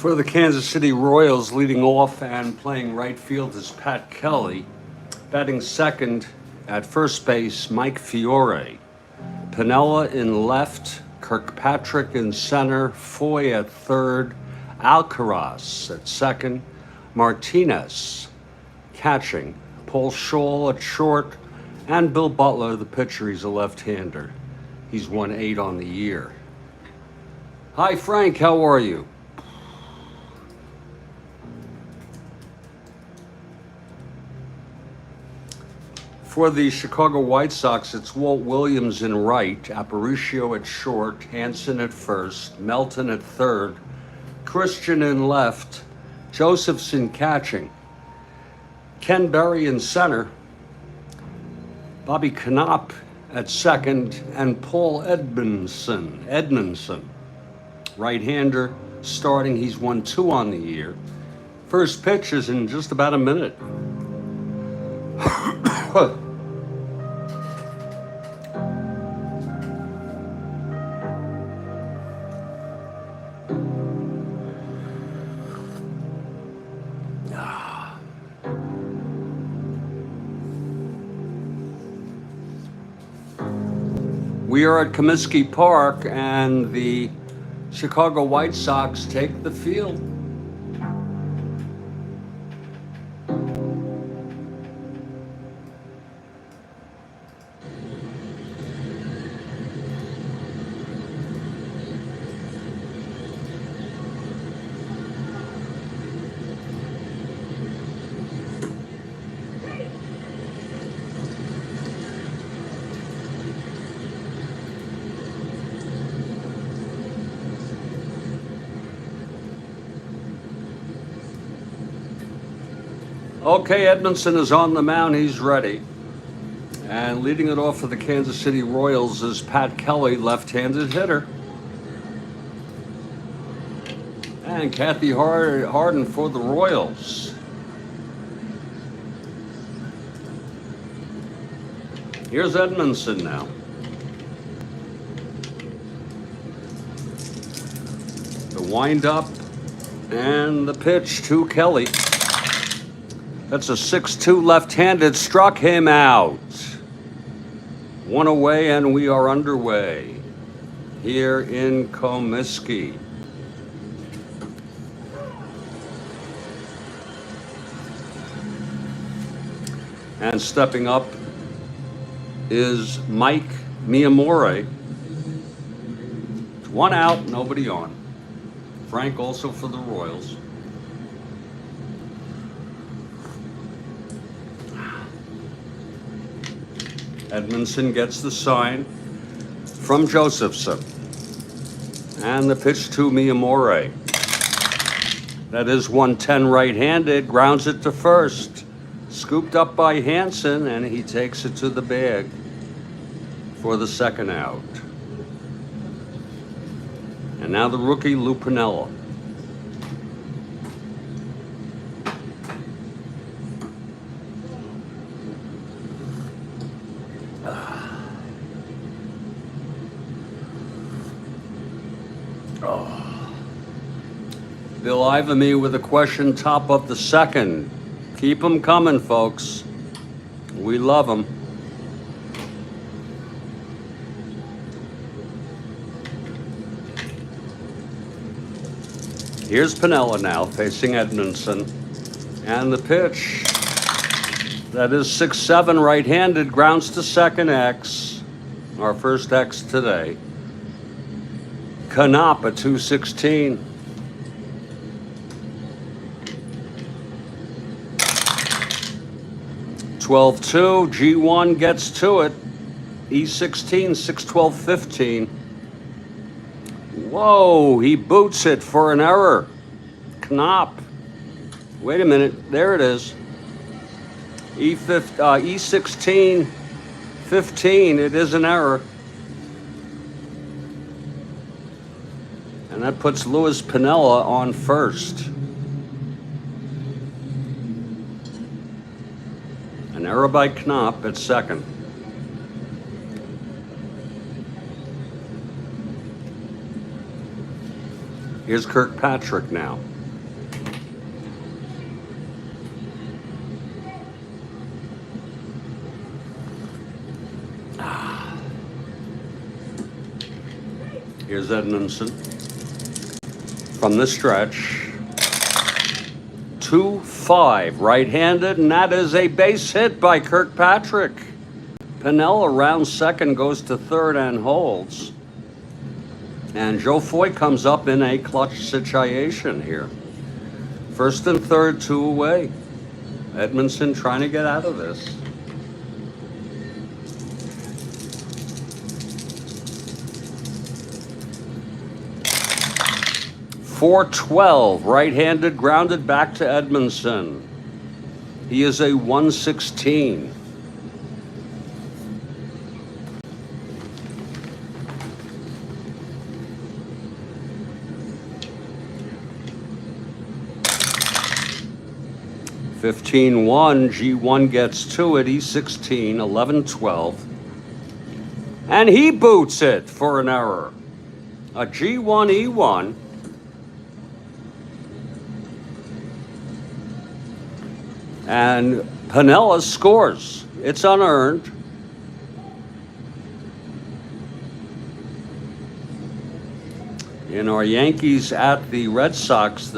For the Kansas City Royals, leading off and playing right field is Pat Kelly. Batting second at first base, Mike Fiore. Piniella in left, Kirkpatrick in center, Foy at third, Alcaraz at second, Martinez catching, Paul Scholl at short, and Bill Butler, the pitcher. He's a left-hander. He's won 8 on the year. Hi, Frank. How are you? For the Chicago White Sox, it's Walt Williams in right, Aparicio at short, Hanson at first, Melton at third, Christian in left, Josephson catching, Ken Berry in center, Bobby Knopp at second, and Paul Edmondson, right-hander, starting. He's won 2 on the year. First pitch is in just about a minute. We are at Comiskey Park, and the Chicago White Sox take the field. Okay, Edmondson is on the mound. He's ready. And leading it off for the Kansas City Royals is Pat Kelly, left-handed hitter. And Kathy Harden for the Royals. Here's Edmondson now. The wind-up and the pitch to Kelly. That's a 6-2 left-handed, struck him out. 1 away, and we are underway here in Comiskey. And stepping up is Mike Miyamori. 1 out, nobody on. Frank also for the Royals. Edmondson gets the sign from Josephson. And the pitch to Miyamori. That is 110 right-handed, grounds it to first. Scooped up by Hanson, and he takes it to the bag for the second out. And now the rookie, Lou Piniella. Bill Ivamy with a question, top of the second. Keep them coming, folks. We love them. Here's Piniella now facing Edmondson. And the pitch. That is 6-7 right-handed, grounds to second, X. Our first X today. Knopp at 216. (12-2), G1 gets to it. E16, 6-12-15. Whoa, he boots it for an error. Knopp. Wait a minute, there it is. E16, 15, it is an error. And that puts Louis Piniella on first. An error by Knopp at second. Here's Kirkpatrick now. Here's Edmondson from the stretch. 2-5, right-handed, and that is a base hit by Kirkpatrick. Piniella round second, goes to third and holds. And Joe Foy comes up in a clutch situation here. First and third, 2 away. Edmondson trying to get out of this. .412, right-handed, grounded back to Edmondson. He is a 116. (15-1), G1 gets to it, E16, 11-12. And he boots it for an error. A G1, E1. And Piniella scores. It's unearned. In our Yankees at the Red Sox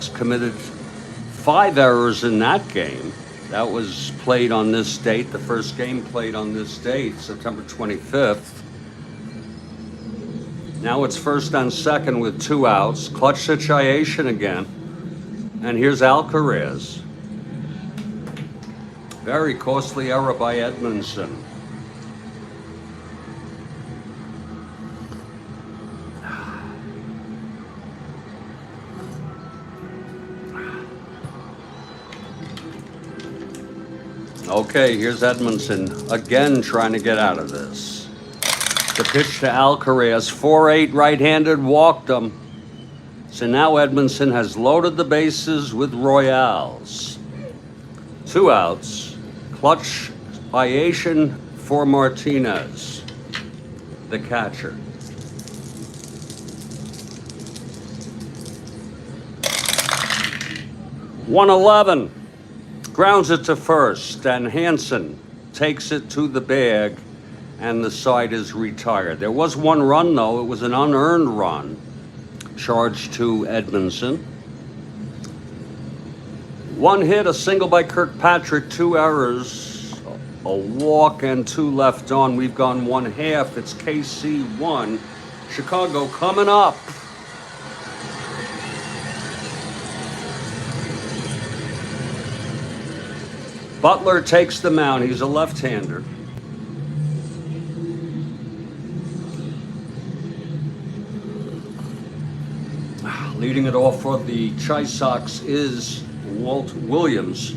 committed 5 errors in that game. That was played on this date. The first game played on this date, September 25th. Now it's first and second with 2 outs. Clutch situation again. And here's Alcaraz. Very costly error by Edmondson. Okay, here's Edmondson again trying to get out of this. The pitch to Alcaraz, 4-8, right-handed, walked him. So now Edmondson has loaded the bases with Royales. 2 outs. Clutch iation for Martinez, the catcher. .111, grounds it to first, and Hansen takes it to the bag, and the side is retired. There was 1 run, though. It was an unearned run, charged to Edmondson. 1 hit, a single by Kirkpatrick, 2 errors, a walk, and 2 left on. We've gone 1/2. It's KC 1. Chicago coming up. Butler takes the mound. He's a left-hander. Leading it off for the Chi Sox is Walt Williams.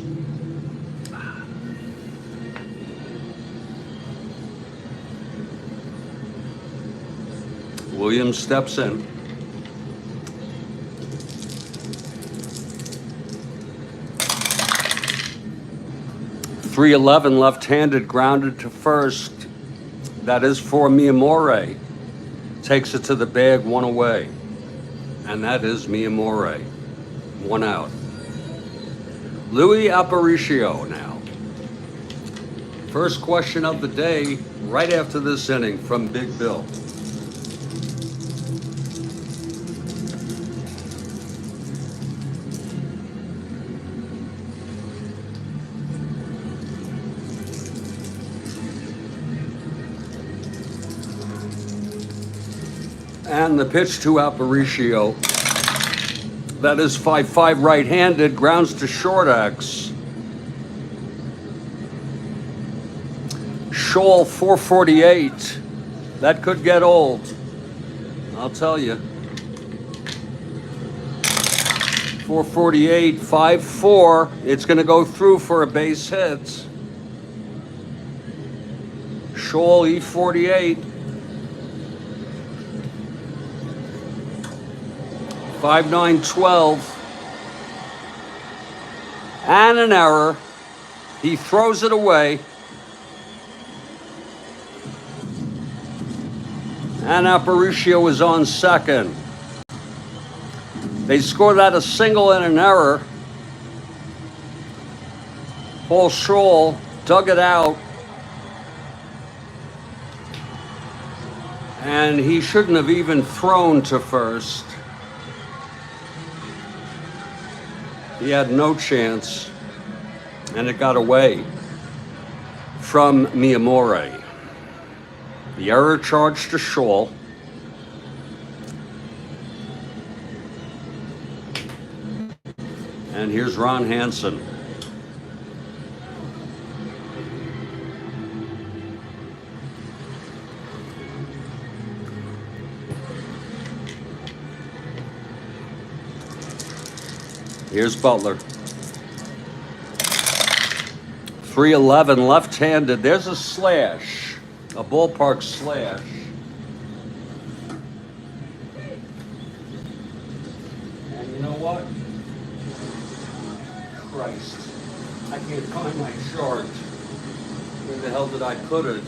Williams steps in. .311, left-handed, grounded to first. That is for Miyamori. Takes it to the bag, 1 away. And that is Miyamori. 1 out. Louis Aparicio now. First question of the day, right after this inning from Big Bill. And the pitch to Aparicio. That is 5-5, right-handed, grounds to short X. Scholl, 448. That could get old, I'll tell you. 448, 5-4. It's going to go through for a base hit. Scholl, E48. 5-9-12. And an error. He throws it away. And Aparicio is on second. They score that a single and an error. Paul Scholl dug it out. And he shouldn't have even thrown to first. He had no chance, and it got away from Miyamori. The error charged to Shaw. And here's Ron Hansen. Here's Butler. 311 left-handed. There's a slash, a ballpark slash. And you know what? Christ, I can't find my chart. Where the hell did I put it?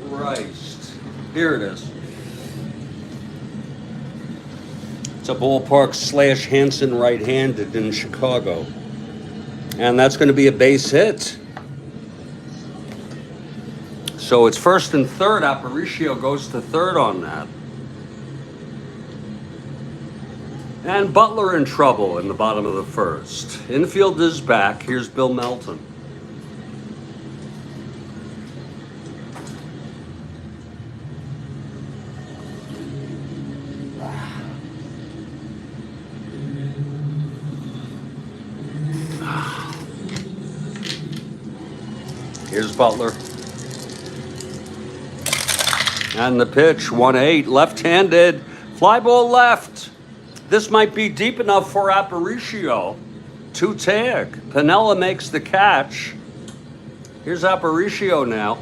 Christ. Here it is. It's a ballpark slash Hansen right-handed in Chicago. And that's going to be a base hit. So it's first and third. Aparicio goes to third on that. And Butler in trouble in the bottom of the first. Infield is back. Here's Bill Melton. Here's Butler. And the pitch, 1-8, left-handed, fly ball left. This might be deep enough for Aparicio to tag. Piniella makes the catch. Here's Aparicio now,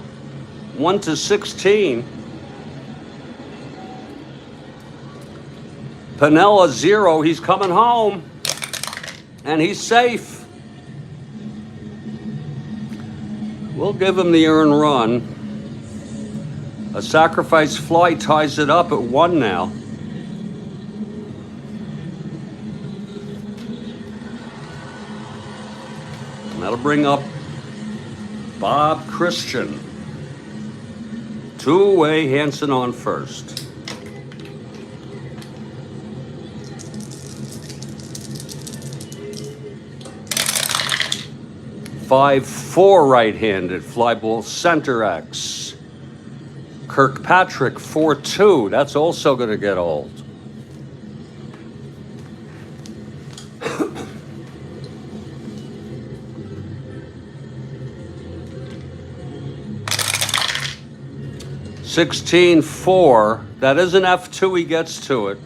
1-16. Piniella 0, he's coming home, and he's safe. We'll give him the earned run. A sacrifice fly ties it up at 1 now. And that'll bring up Bob Christian. 2-away, Hansen on first. Five-four right-handed fly ball center X. Kirkpatrick 4-2. That's also going to get old. (16-4). That is an F2. He gets to it.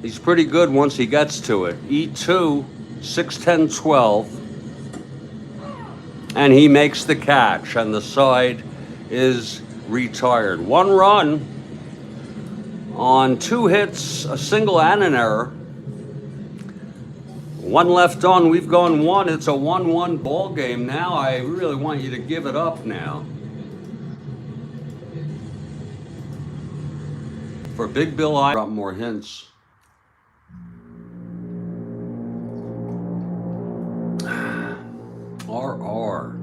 He's pretty good once he gets to it. E2, 6-10-12. And he makes the catch, and the side is retired. 1 run on 2 hits, a single and an error. 1 left on, we've gone 1. It's a 1-1 ball game. Now I really want you to give it up now. For Big Bill, I got more hints. RR.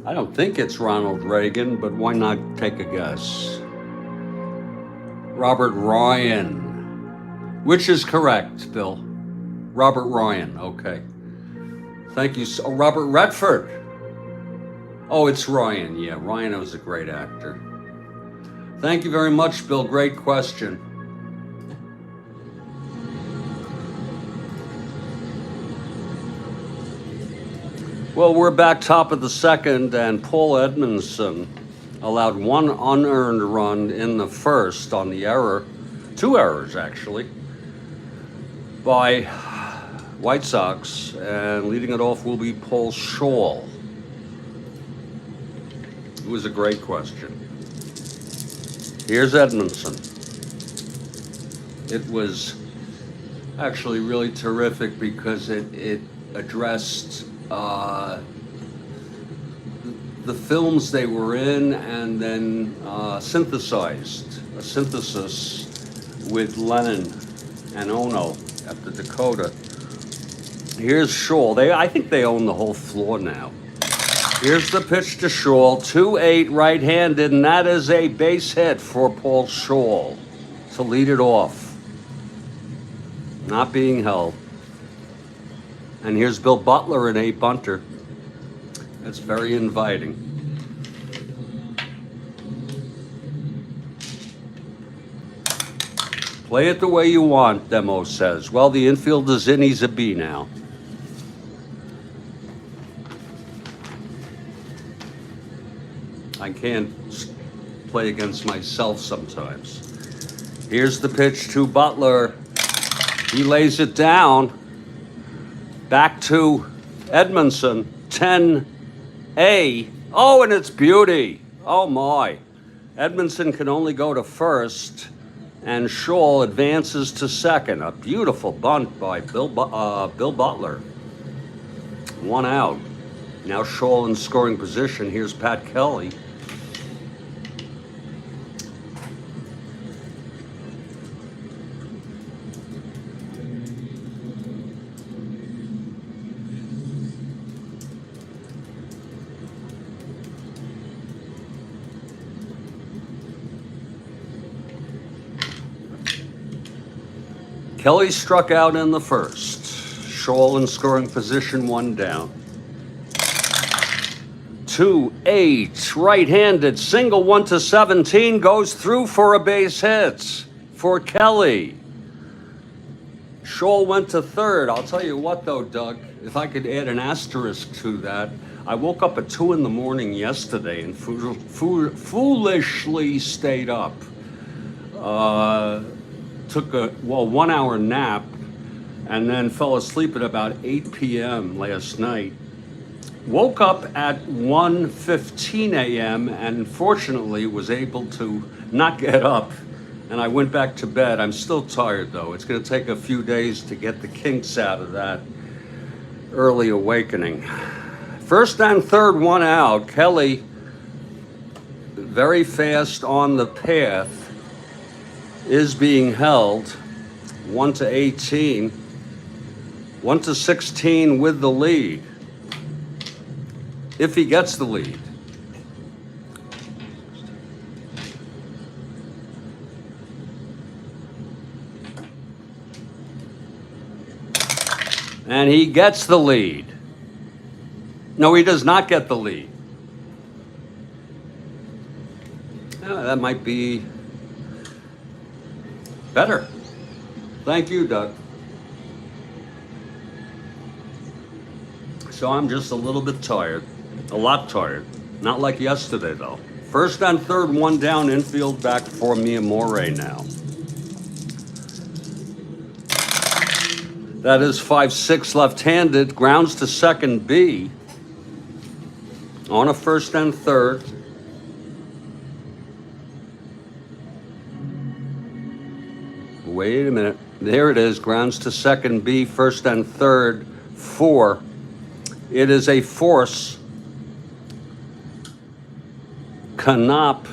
I don't think it's Ronald Reagan, but why not take a guess? Robert Ryan. Which is correct, Bill? Robert Ryan, okay. Thank you. Oh, Robert Redford. Oh, it's Ryan. Yeah, Ryan was a great actor. Thank you very much, Bill. Great question. Well, we're back top of the second, and Paul Edmondson allowed 1 unearned run in the first on the error. 2 errors, actually, by White Sox, and leading it off will be Paul Scholl. It was a great question. Here's Edmondson. It was actually really terrific the films they were in and then synthesized, a synthesis with Lennon and Ono at the Dakota. Here's Scholl. I think they own the whole floor now. Here's the pitch to Scholl, 2-8 right-handed, and that is a base hit for Paul Scholl to lead it off. Not being held. And here's Bill Butler, an 8 bunter. That's very inviting. Play it the way you want, Demo says. Well, the infield is in, he's a B now. I can't play against myself sometimes. Here's the pitch to Butler. He lays it down. Back to Edmondson. 10A. Oh, and it's beauty. Oh, my. Edmondson can only go to first, and Scholl advances to second. A beautiful bunt by Bill Butler. 1 out. Now Scholl in scoring position. Here's Pat Kelly. Kelly struck out in the first. Scholl in scoring position, 1 down. 2-8, right-handed, single 1-17, goes through for a base hit for Kelly. Scholl went to third. I'll tell you what though, Doug, if I could add an asterisk to that, I woke up at 2 in the morning yesterday and foolishly stayed up. Took a 1 hour nap and then fell asleep at about 8 p.m. last night. Woke up at 1:15 a.m. and fortunately was able to not get up, and I went back to bed. I'm still tired though. It's going to take a few days to get the kinks out of that early awakening. First and third, 1 out. Kelly very fast on the path. Is being held. 1-18. 1-16 with the lead. If he gets the lead. And he gets the lead. No, he does not get the lead. That might be better. Thank you, Doug. So I'm just a little bit tired. A lot tired. Not like yesterday, though. First and third, 1 down, infield back for Miyamori now. That is 5-6 left-handed. Grounds to second B. On a first and third. Wait a minute. There it is. Grounds to second B, first and third, 4. It is a force. Knopp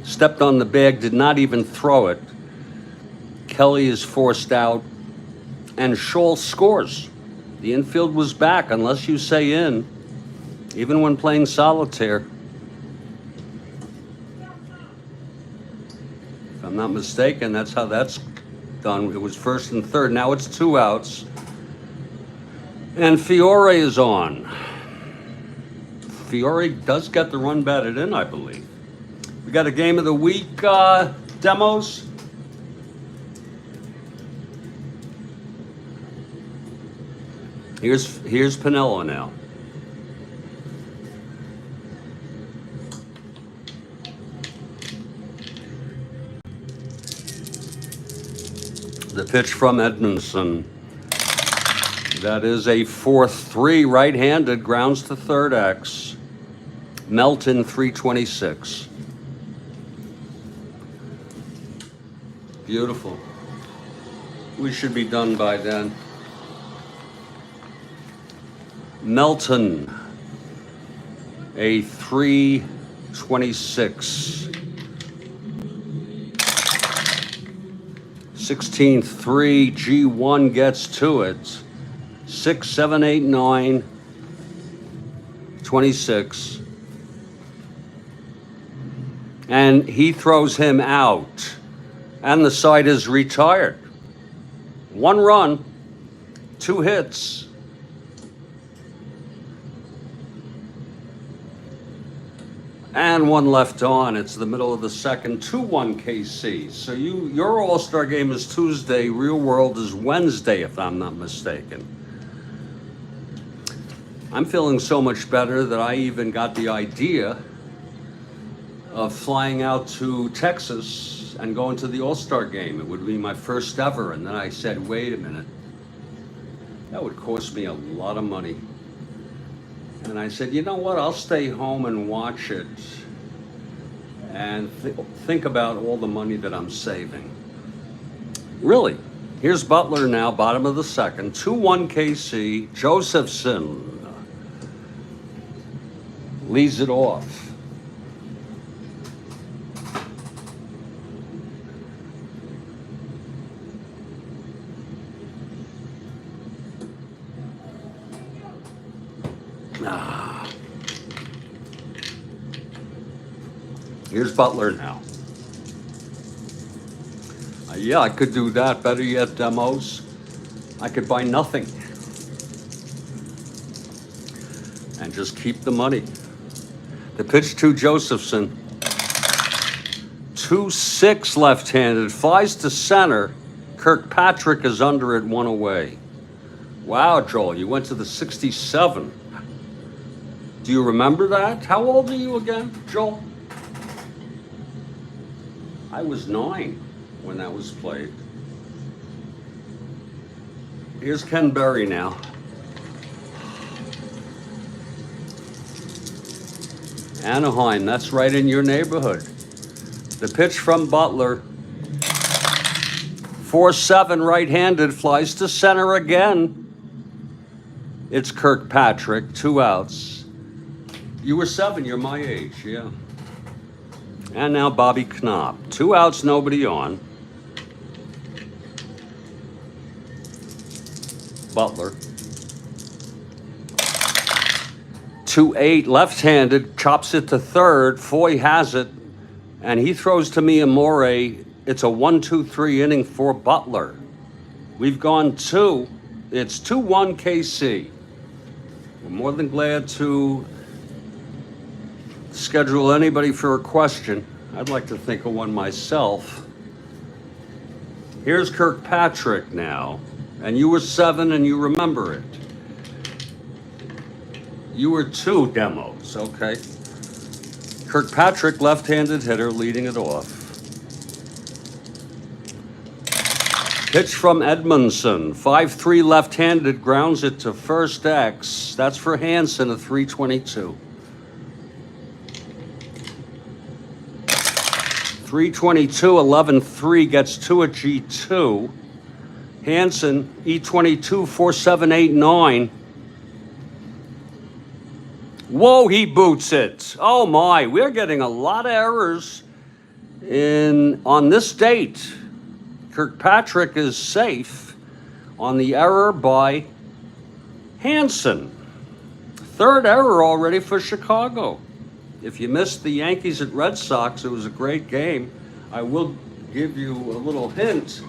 stepped on the bag, did not even throw it. Kelly is forced out, and Scholl scores. The infield was back, unless you say in, even when playing solitaire. If I'm not mistaken, that's how that's done. It was first and third. Now it's 2 outs. And Fiore is on. Fiore does get the run batted in, I believe. We got a game of the week demos. Here's Pinella now. The pitch from Edmondson. That is a 4-3 right-handed, grounds to third X. Melton 326. Beautiful. We should be done by then. a 326. 16-3, G1 gets to it. 6, 7, 8, 9, 26. And he throws him out. And the side is retired. 1 run, 2 hits. And 1 left on. It's the middle of the second. 2-1 KC. So your All-Star game is Tuesday. Real world is Wednesday, if I'm not mistaken. I'm feeling so much better that I even got the idea of flying out to Texas and going to the All-Star game. It would be my first ever. And then I said, wait a minute. That would cost me a lot of money. And I said, you know what, I'll stay home and watch it and think about all the money that I'm saving. Really, here's Butler now, bottom of the second, 2-1 KC. Josephson leads it off. Here's Butler now. Yeah, I could do that. Better yet, demos. I could buy nothing and just keep the money. The pitch to Josephson. 2-6 left-handed. Flies to center. Kirkpatrick is under it, 1 away. Wow, Joel, you went to the 67. Do you remember that? How old are you again, Joel? I was 9 when that was played. Here's Ken Berry now. Anaheim, that's right in your neighborhood. The pitch from Butler. 4-7 right-handed, flies to center again. It's Kirkpatrick, 2 outs. You were 7, you're my age, yeah. And now Bobby Knopp. 2 outs, nobody on. Butler. 2-8, left-handed, chops it to third. Foy has it, and he throws to Miyamori. It's a 1-2-3 inning for Butler. We've gone 2. It's 2-1 KC. We're more than glad to schedule anybody for a question. I'd like to think of one myself. Here's Kirkpatrick now. And you were 7 and you remember it. You were 2 demos, okay. Kirkpatrick, left-handed hitter, leading it off. Pitch from Edmondson. 5-3 left-handed, grounds it to first X. That's for Hansen, a 322. 322, 11-3 gets to a G2. Hansen, E22, 4-7-8-9. Whoa, he boots it. Oh my, we're getting a lot of errors on this date. Kirkpatrick is safe on the error by Hansen. 3rd error already for Chicago. If you missed the Yankees at Red Sox, it was a great game. I will give you a little hint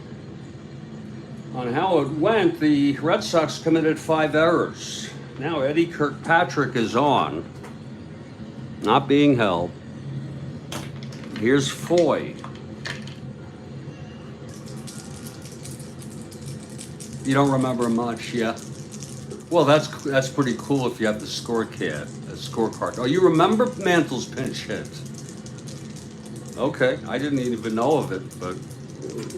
on how it went. The Red Sox committed 5 errors. Now Eddie Kirkpatrick is on, not being held. Here's Foy. You don't remember much, yeah? Well, that's pretty cool if you have the scorecard. Oh, you remember Mantle's pinch hit? Okay, I didn't even know of it, but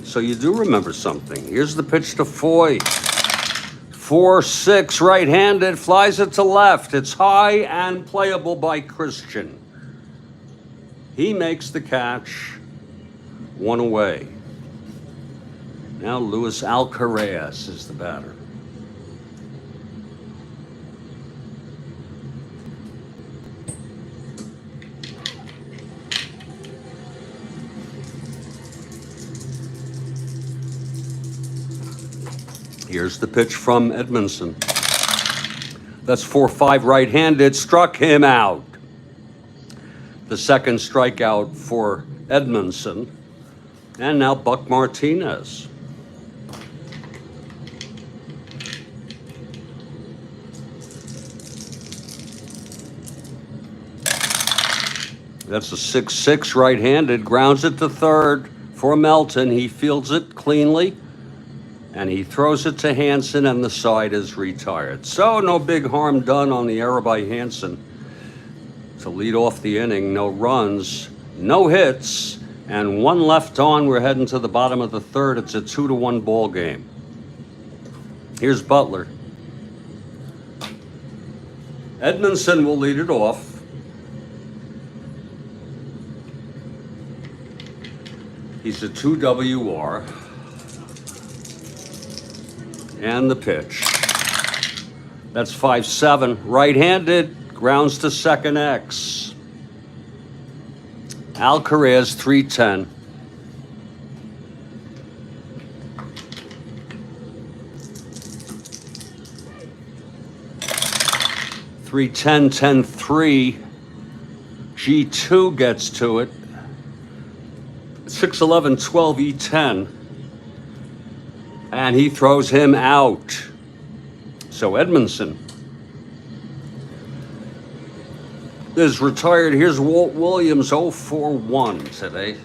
so you do remember something. Here's the pitch to Foy. 4-6 right-handed, flies it to left. It's high and playable by Christian. He makes the catch, 1 away. Now Luis Alcaraz is the batter. Here's the pitch from Edmondson. That's 4-5 right-handed, struck him out. The second strikeout for Edmondson. And now Buck Martinez. That's a 6-6 right-handed, grounds it to third for Melton. He fields it cleanly, and he throws it to Hansen, and the side is retired. So no big harm done on the error by Hansen to lead off the inning. No runs, no hits, and one left on. We're heading to the bottom of the third. It's a 2-1 ball game. Here's Butler. Edmondson will lead it off. He's a 2 WR. And the pitch. That's 5-7. Right-handed, grounds to second X. Alcaraz 3-10. (3-10, 10-3). G2 gets to it. 6-11, 12 E10. And he throws him out. So Edmondson is retired. Here's Walt Williams, 0-4-1 today.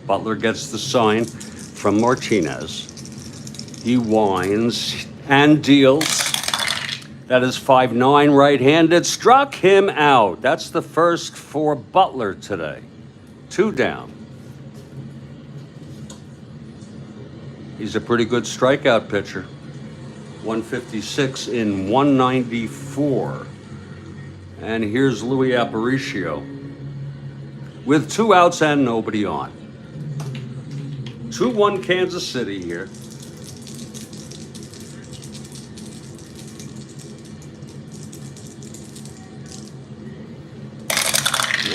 Butler gets the sign from Martinez. He winds and deals. That is 5-9 right-handed. Struck him out. That's the first for Butler today. 2 down. He's a pretty good strikeout pitcher. 156 in 194. And here's Louis Aparicio with 2 outs and nobody on. 2-1 Kansas City here.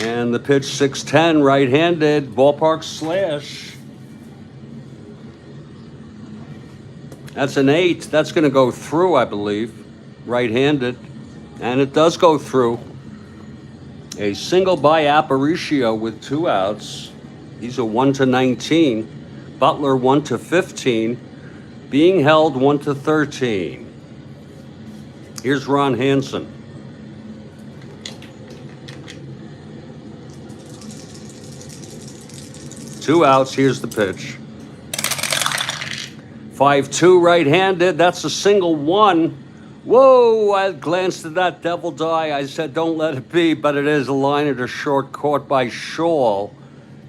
And the pitch 6-10 right-handed, ballpark slash. That's an 8. That's going to go through, I believe, right-handed. And it does go through. A single by Aparicio with 2 outs. He's a 1-19. Butler 1-15, being held 1-13. Here's Ron Hansen. Two outs, here's the pitch. 5-2 right-handed, that's a single one. Whoa, I glanced at that devil die. I said, don't let it be, but it is a line at a short caught by Shaw.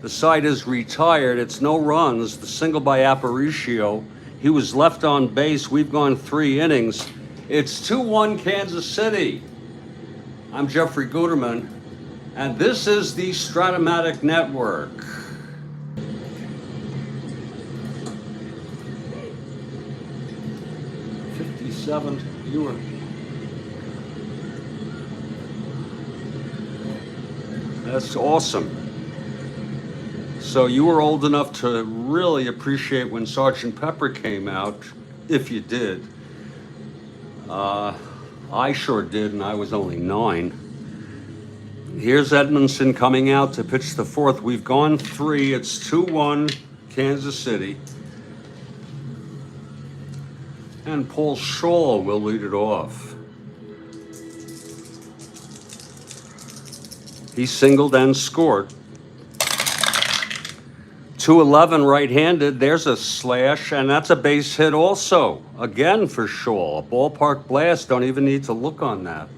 The side is retired. It's no runs. The single by Aparicio. He was left on base. We've gone 3 innings. It's 2-1 Kansas City. I'm Jeffrey Guterman, and this is the Strat-O-Matic Network. You were. That's awesome. So you were old enough to really appreciate when Sergeant Pepper came out, if you did. I sure did, and I was only 9. Here's Edmondson coming out to pitch the 4th. We've gone 3. It's 2-1 Kansas City. And Paul Shaw will lead it off. He singled and scored. 2-11 right-handed. There's a slash, and that's a base hit also. Again for Shaw. A ballpark blast. Don't even need to look on that.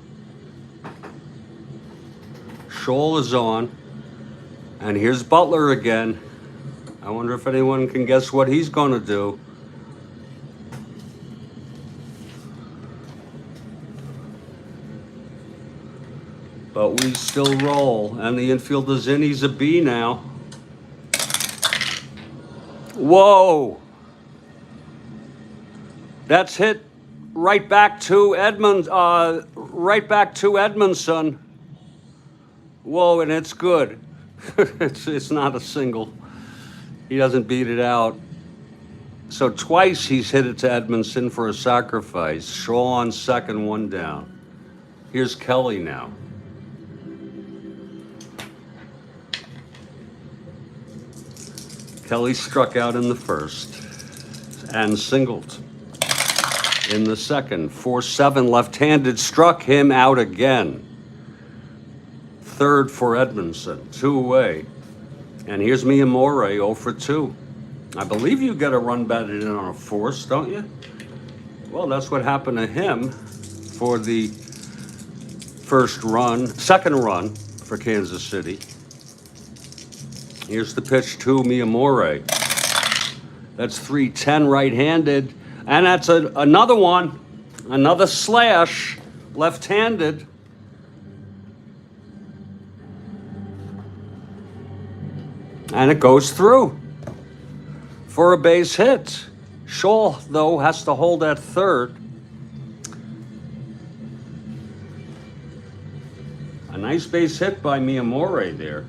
Shaw is on. And here's Butler again. I wonder if anyone can guess what he's going to do. But we still roll, and the infield is in. He's a B now. Whoa! That's hit right back to Edmondson. Whoa, and it's good. it's not a single. He doesn't beat it out. So twice he's hit it to Edmondson for a sacrifice. Shaw on second, one down. Here's Kelly now. Kelly struck out in the first and singled in the second. 4-7 left-handed, struck him out again. Third for Edmondson, 2 away. And here's Miyamori, 0 for 2. I believe you get a run batted in on a force, don't you? Well, that's what happened to him for the second run for Kansas City. Here's the pitch to Miyamori. That's 3-10 right-handed. And that's another one, another slash, left-handed. And it goes through for a base hit. Shaw, though, has to hold at third. A nice base hit by Miyamori there.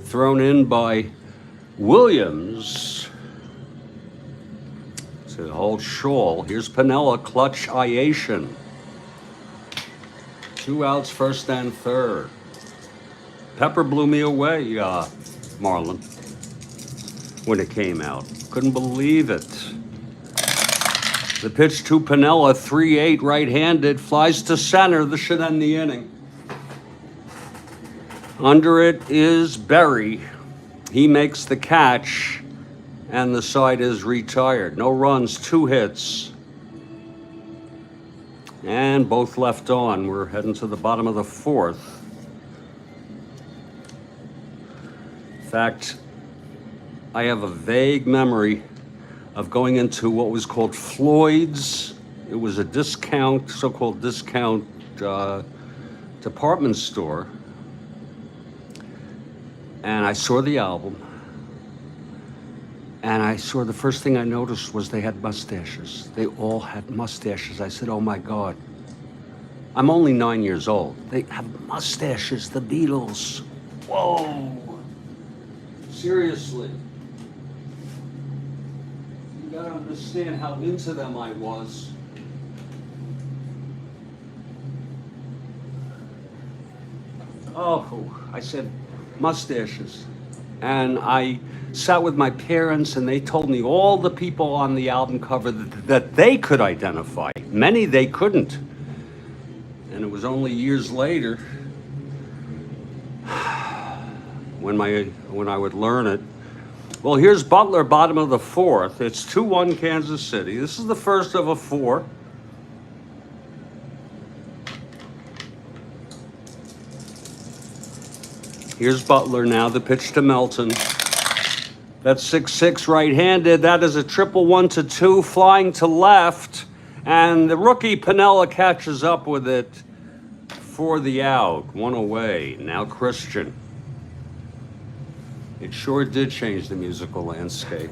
Thrown in by Williams to hold Shaw. Here's Piniella, clutch-iation. 2 outs, first and third. Pepper blew me away, Marlon, when it came out. Couldn't believe it. The pitch to Piniella, 3-8 right-handed, flies to center. This should end the inning. Under it is Berry. He makes the catch, and the side is retired. No runs, 2 hits. And both left on. We're heading to the bottom of the fourth. In fact, I have a vague memory of going into what was called Floyd's. It was a so-called discount department store. And I saw the album. And the first thing I noticed was they had mustaches. They all had mustaches. I said, oh my God. I'm only 9 years old. They have mustaches, the Beatles. Whoa. Seriously. You gotta understand how into them I was. Oh, I said mustaches. And I sat with my parents and they told me all the people on the album cover that they could identify. Many they couldn't. And it was only years later when I would learn it. Well, here's Butler, bottom of the fourth. It's 2-1 Kansas City. This is the first of a 4. Here's Butler now, the pitch to Melton. That's 6-6 right-handed. That is a triple 1-2 flying to left. And the rookie Piniella catches up with it for the out. 1 away. Now Christian. It sure did change the musical landscape.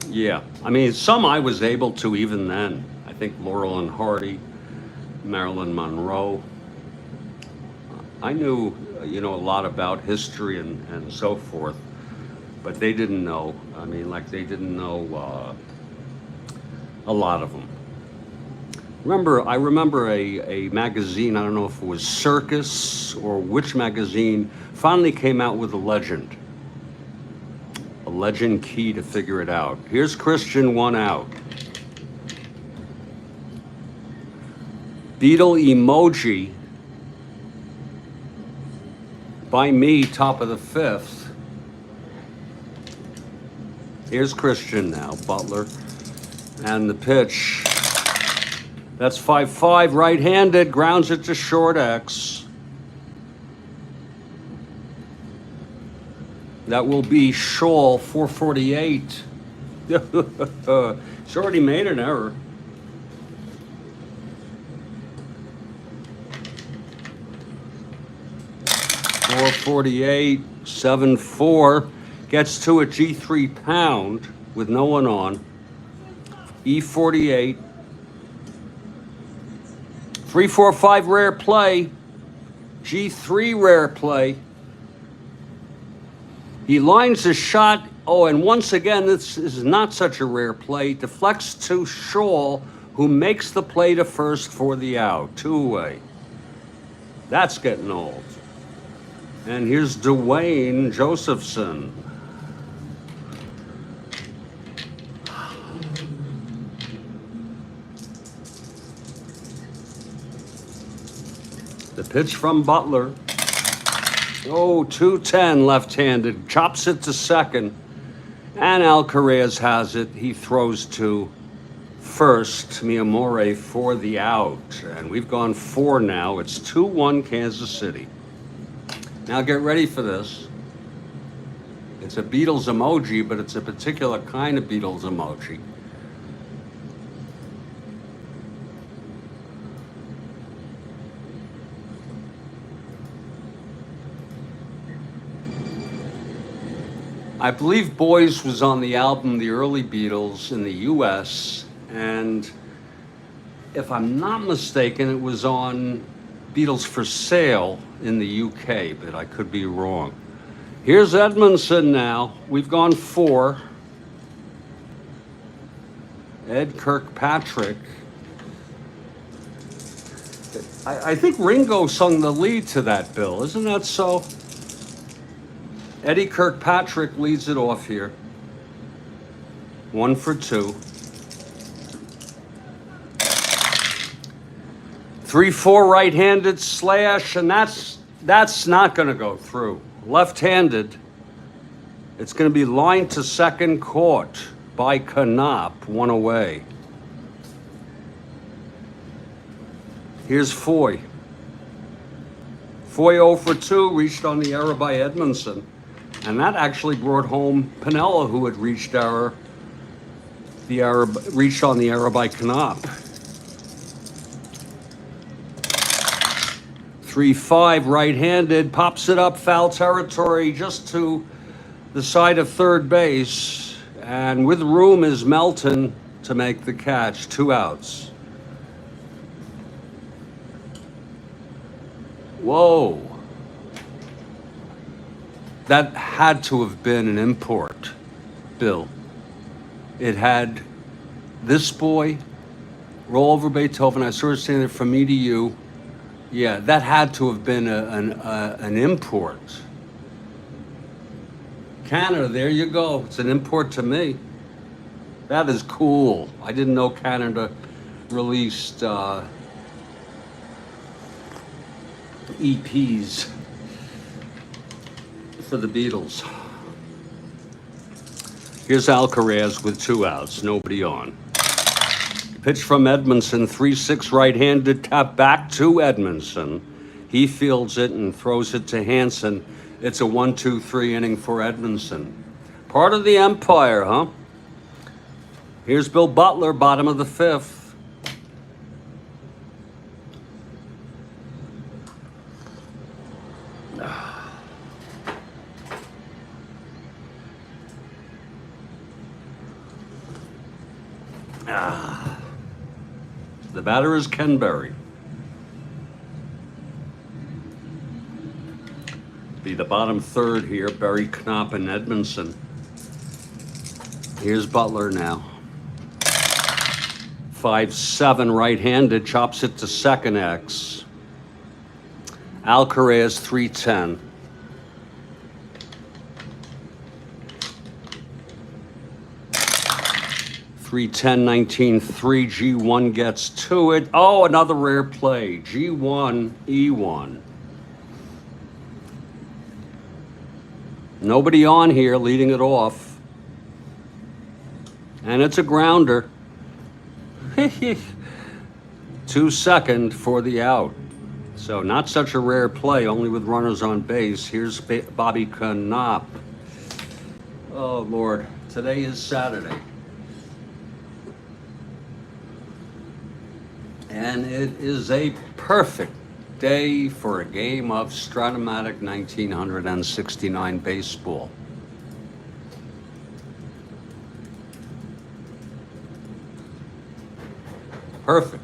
Yeah, I mean, some I was able to even then. I think Laurel and Hardy, Marilyn Monroe. I knew, a lot about history and so forth, but they didn't know. I mean, like they didn't know a lot of them. I remember a magazine, I don't know if it was Circus or which magazine, finally came out with a legend. A legend key to figure it out. Here's Christian, 1 out. Beetle emoji by me, top of the 5th. Here's Christian now, Butler. And the pitch. That's 5-5 right-handed, grounds it to short X. That will be Shaw, 448. He's already made an error. $4.48, 7.4. Gets to a G3 pound with no one on. E48. 3-4-5 rare play. G3 rare play. He lines a shot. Oh, and once again, this is not such a rare play. Deflects to Shaw, who makes the play to first for the out. Two-away. That's getting old. And here's Dwayne Josephson. The pitch from Butler. Oh, 2-10 left-handed. Chops it to second. And Alcaraz has it. He throws to first. Miyamori for the out. And we've gone 4 now. It's 2-1 Kansas City. Now get ready for this. It's a Beatles emoji, but it's a particular kind of Beatles emoji. I believe Boys was on the album The Early Beatles in the US, and if I'm not mistaken, it was on Beatles for Sale in the UK, but I could be wrong. Here's Edmondson now. We've gone 4. Ed Kirkpatrick. I think Ringo sung the lead to that, Bill. Isn't that so? Eddie Kirkpatrick leads it off here. 1 for 2. 3-4 right-handed slash, and that's not going to go through. Left-handed, it's going to be lined to second, caught by Knopp, 1 away. Here's Foy. Foy 0 for 2, reached on the error by Edmondson. And that actually brought home Piniella, who had reached on the error by Knopp. 3-5 right-handed, pops it up foul territory just to the side of third base. And with room is Melton to make the catch. 2 outs. Whoa. That had to have been an import, Bill. It had this boy, roll over Beethoven. I saw it standing there from me to you. Yeah, that had to have been an import. Canada, there you go. It's an import to me. That is cool. I didn't know Canada released EPs for the Beatles. Here's Alcaraz with 2 outs, nobody on. Pitch from Edmondson, 3-6 right-handed, tap back to Edmondson. He fields it and throws it to Hansen. It's a 1-2-3 inning for Edmondson. Part of the empire, huh? Here's Bill Butler, bottom of the 5th. The batter is Ken Berry. Be the bottom third here, Berry, Knopp, and Edmondson. Here's Butler now. 5-7 right-handed, chops it to second X. Alcaraz 3-10. $3-10, 19-3, G1 gets to it. Oh, another rare play. G1, E1. Nobody on here leading it off. And it's a grounder. 2 second for the out. So not such a rare play, only with runners on base. Here's Bobby Knopp. Oh, Lord. Today is Saturday. And it is a perfect day for a game of Strat-O-Matic 1969 baseball. Perfect.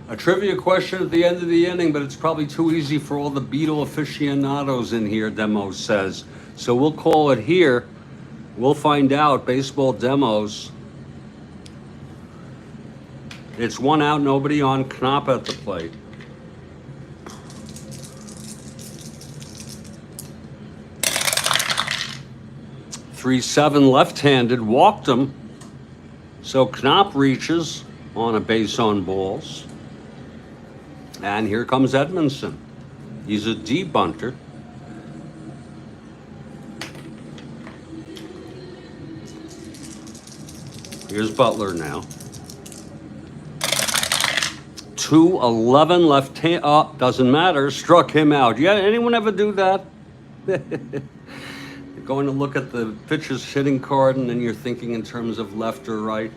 A trivia question at the end of the inning, but it's probably too easy for all the Beatle aficionados in here, Demo says. So we'll call it here. We'll find out. Baseball Demos. It's 1 out, nobody on. Knop at the plate. .37 left-handed, walked him. So Knop reaches on a base on balls. And here comes Edmondson. He's a debunter. Here's Butler now. 2-11 left hand. Oh, doesn't matter. Struck him out. Yeah, anyone ever do that? You're going to look at the pitcher's hitting card and then you're thinking in terms of left or right.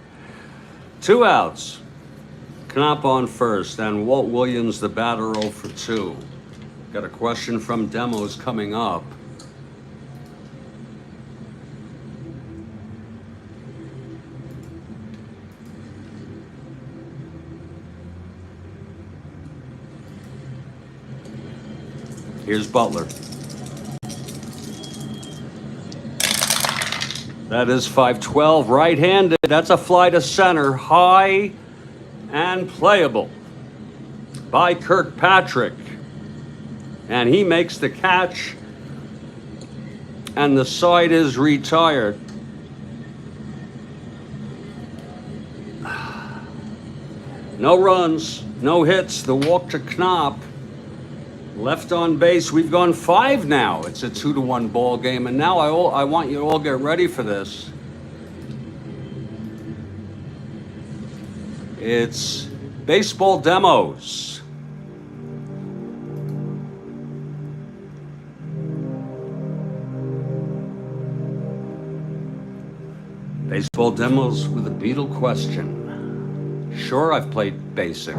2 outs. Knop on first, and Walt Williams, the batter, 0 for 2. Got a question from Demos coming up. Here's Butler. That is 5-12, right-handed. That's a fly to center, high and playable by Kirkpatrick. And he makes the catch, and the side is retired. No runs, no hits, the walk to Knop. Left on base, we've gone 5 now. It's a 2-1 ball game, and now I want you to all get ready for this. It's Baseball Demos. Baseball Demos with a Beatle question. Sure, I've played basic.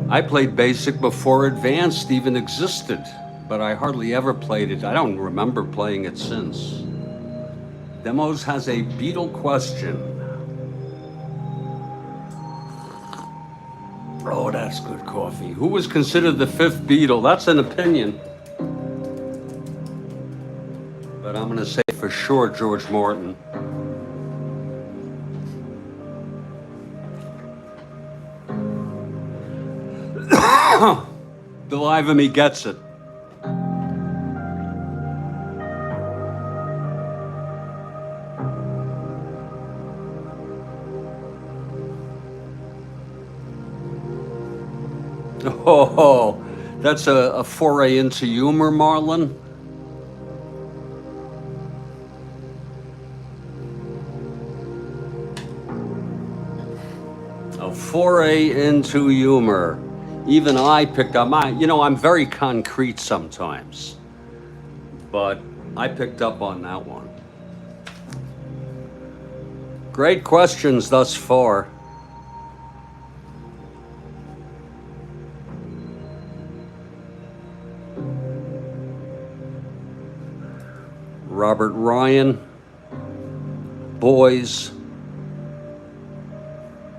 I played basic before advanced even existed, but I hardly ever played it. I don't remember playing it since. Demos has a Beatle question. Oh, that's good coffee. Who was considered the 5th Beatle? That's an opinion. But I'm going to say for sure George Martin. Bill Ivamy gets it. Oh, that's a foray into humor, Marlon. A foray into humor. Even I picked up, I'm very concrete sometimes, but I picked up on that one. Great questions thus far. Robert Ryan, Boys,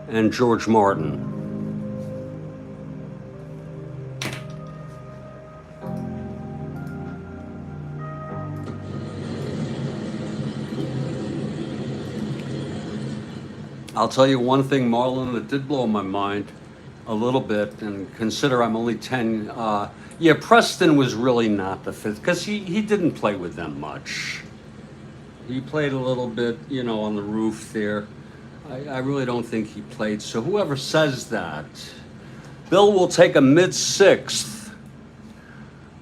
and George Martin. I'll tell you one thing, Marlon, that did blow my mind a little bit, and consider I'm only 10. Yeah, Preston was really not the 5th, because he didn't play with them much. He played a little bit, on the roof there. I really don't think he played, so whoever says that, Bill will take a mid-6th.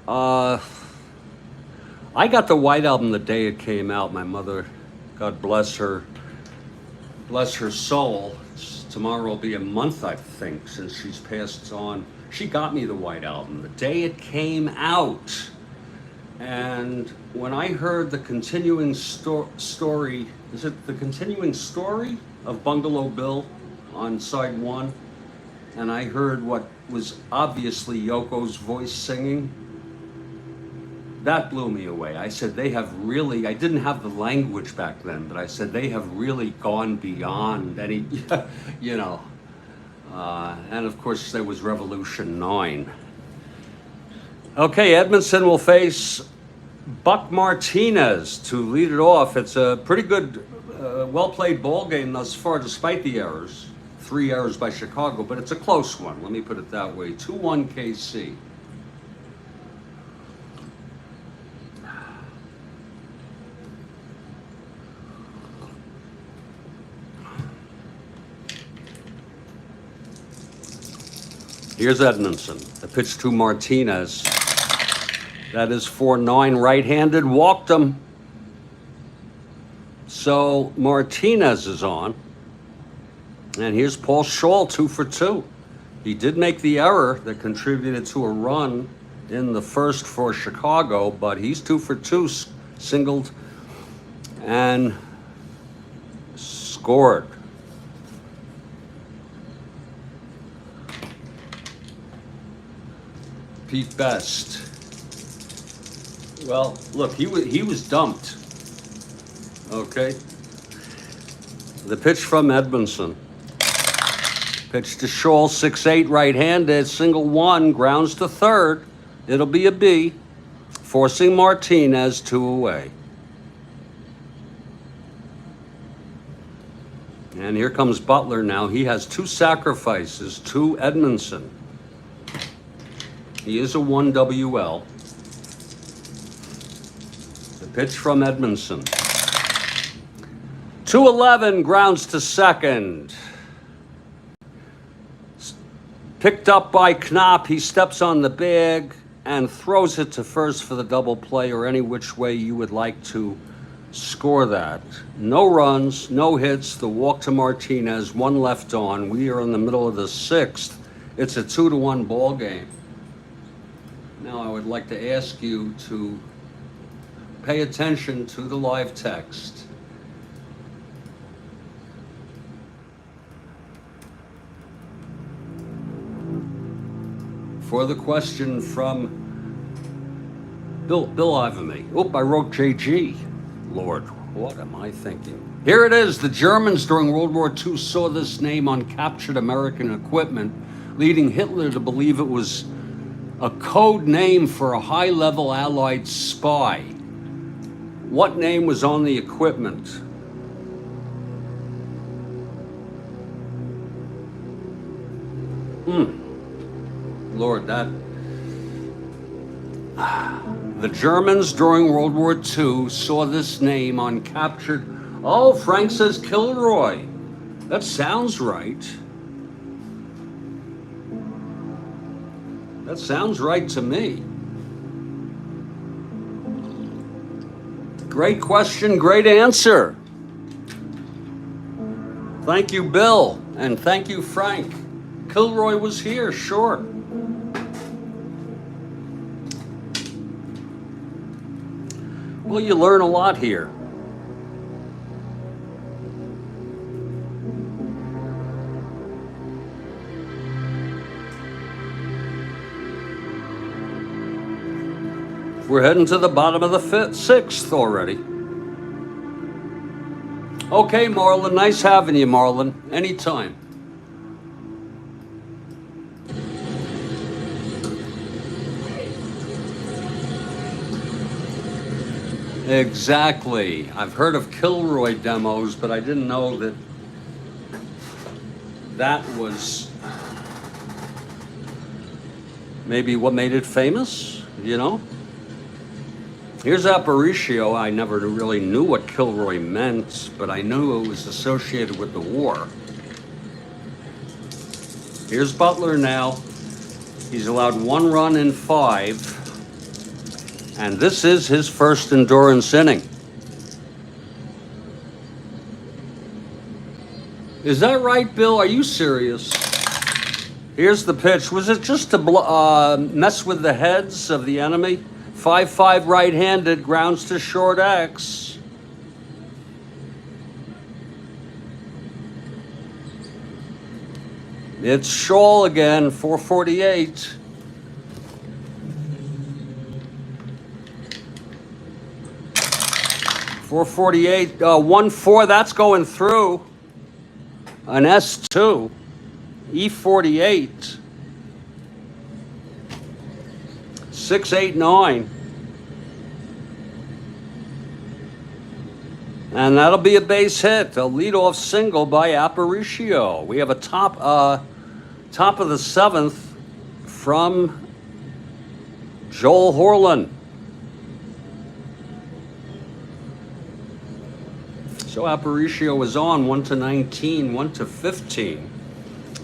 I got the White Album the day it came out. My mother, God bless her soul, Tomorrow will be a month, I think, since she's passed on. She got me the White Album the day it came out. And when I heard the continuing story, is it the continuing story of Bungalow Bill on side one? And I heard what was obviously Yoko's voice singing. That blew me away. I said, they have really, I didn't have the language back then, but I said, they have really gone beyond any, you know. And of course, there was Revolution 9. Okay, Edmondson will face Buck Martinez to lead it off. It's a pretty good, well-played ball game thus far, despite the errors. 3 errors by Chicago, but it's a close one. Let me put it that way. 2-1 KC. Here's Edmondson. The pitch to Martinez. That is 4-9 right-handed. Walked him. So Martinez is on. And here's Paul Schall, 2 for 2. He did make the error that contributed to a run in the first for Chicago, but he's 2 for 2, singled and scored. Pete Best. Well, look, he was dumped. Okay. The pitch from Edmondson. Pitch to Schall, 6-8 right-handed, single one, grounds to third. It'll be a B, forcing Martinez 2 away. And here comes Butler now. He has 2 sacrifices to Edmondson. He is a 1 WL. The pitch from Edmondson. 2-11, grounds to second. Picked up by Knopp. He steps on the bag and throws it to first for the double play, or any which way you would like to score that. No runs, no hits. The walk to Martinez, 1 left on. We are in the middle of the 6th. It's a 2-1 ball game. Now I would like to ask you to pay attention to the live text. For the question from Bill Ivamy. Oop, I wrote JG. Lord, what am I thinking? Here it is. The Germans during World War II saw this name on captured American equipment, leading Hitler to believe it was a code name for a high-level Allied spy. What name was on the equipment? Lord, that... The Germans during World War II saw this name on captured... Oh, Frank says Kilroy. That sounds right. That sounds right to me. Great question, great answer. Thank you, Bill, and thank you, Frank. Kilroy was here, sure. Well, you learn a lot here. We're heading to the bottom of the 6th already. Okay, Marlon. Nice having you, Marlon. Anytime. Exactly. I've heard of Kilroy demos, but I didn't know that that was maybe what made it famous, you know? Here's Aparicio. I never really knew what Kilroy meant, but I knew it was associated with the war. Here's Butler now. He's allowed 1 run in 5. And this is his first endurance inning. Is that right, Bill? Are you serious? Here's the pitch. Was it just to mess with the heads of the enemy? 5-5 right-handed, grounds to short X. It's Shaw again, 448. .448, 1-4, that's going through. An S2, E48, 6-8-9. And that'll be a base hit, a leadoff single by Aparicio. We have a top of the seventh from Joel Horlin. So Aparicio was on 1-19, 1-15.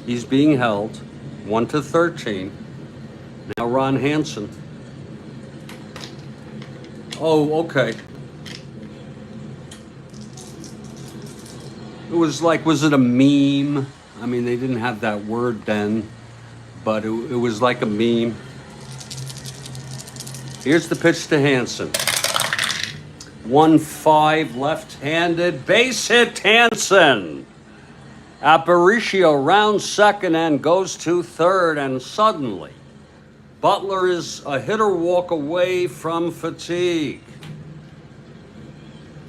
He's being held 1-13. Now Ron Hansen. Oh, okay. It was like, was it a meme? I mean, they didn't have that word then, but it was like a meme. Here's the pitch to Hansen. 1-5 left-handed, base hit Hansen. Aparicio rounds second and goes to third, and suddenly Butler is a hitter walk away from fatigue.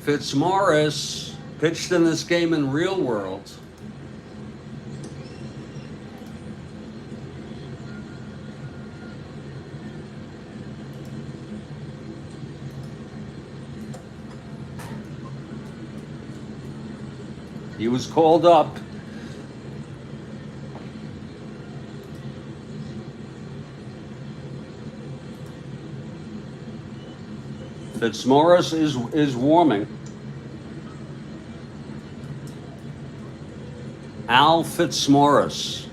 Fitzmaurice pitched in this game in real world. He was called up. Fitzmaurice is warming. Al Fitzmaurice.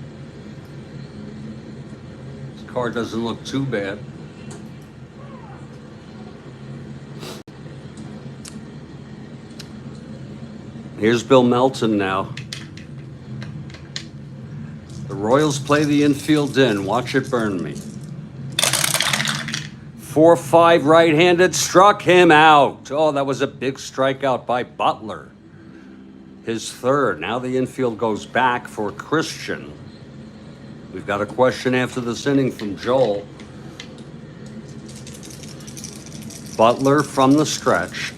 His card doesn't look too bad. Here's Bill Melton now. The Royals play the infield in. Watch it burn me. 4-5 right-handed, struck him out. Oh, that was a big strikeout by Butler. His third. Now the infield goes back for Christian. We've got a question after this inning from Joel. Butler from the stretch.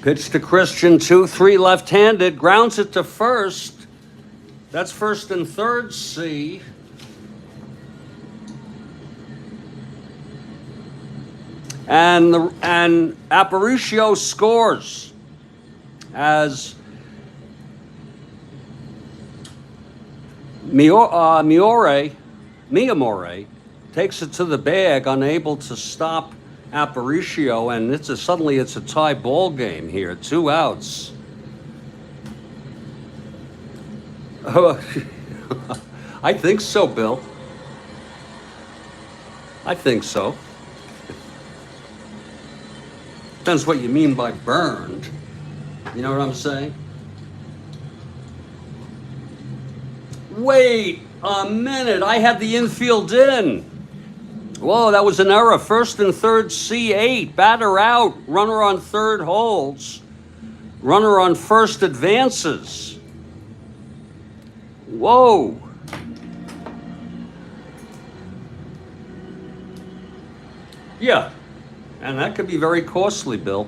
Pitch to Christian, 2-3 left-handed, grounds it to first. That's first and third, C. And Aparicio scores as Miyamori takes it to the bag, unable to stop Aparicio, and suddenly it's a tie ball game here. 2 outs. I think so, Bill. I think so. Depends what you mean by burned. You know what I'm saying? Wait a minute. I had the infield in. Whoa, that was an error. First and third, C8. Batter out. Runner on third holds. Runner on first advances. Whoa. Yeah. And that could be very costly, Bill.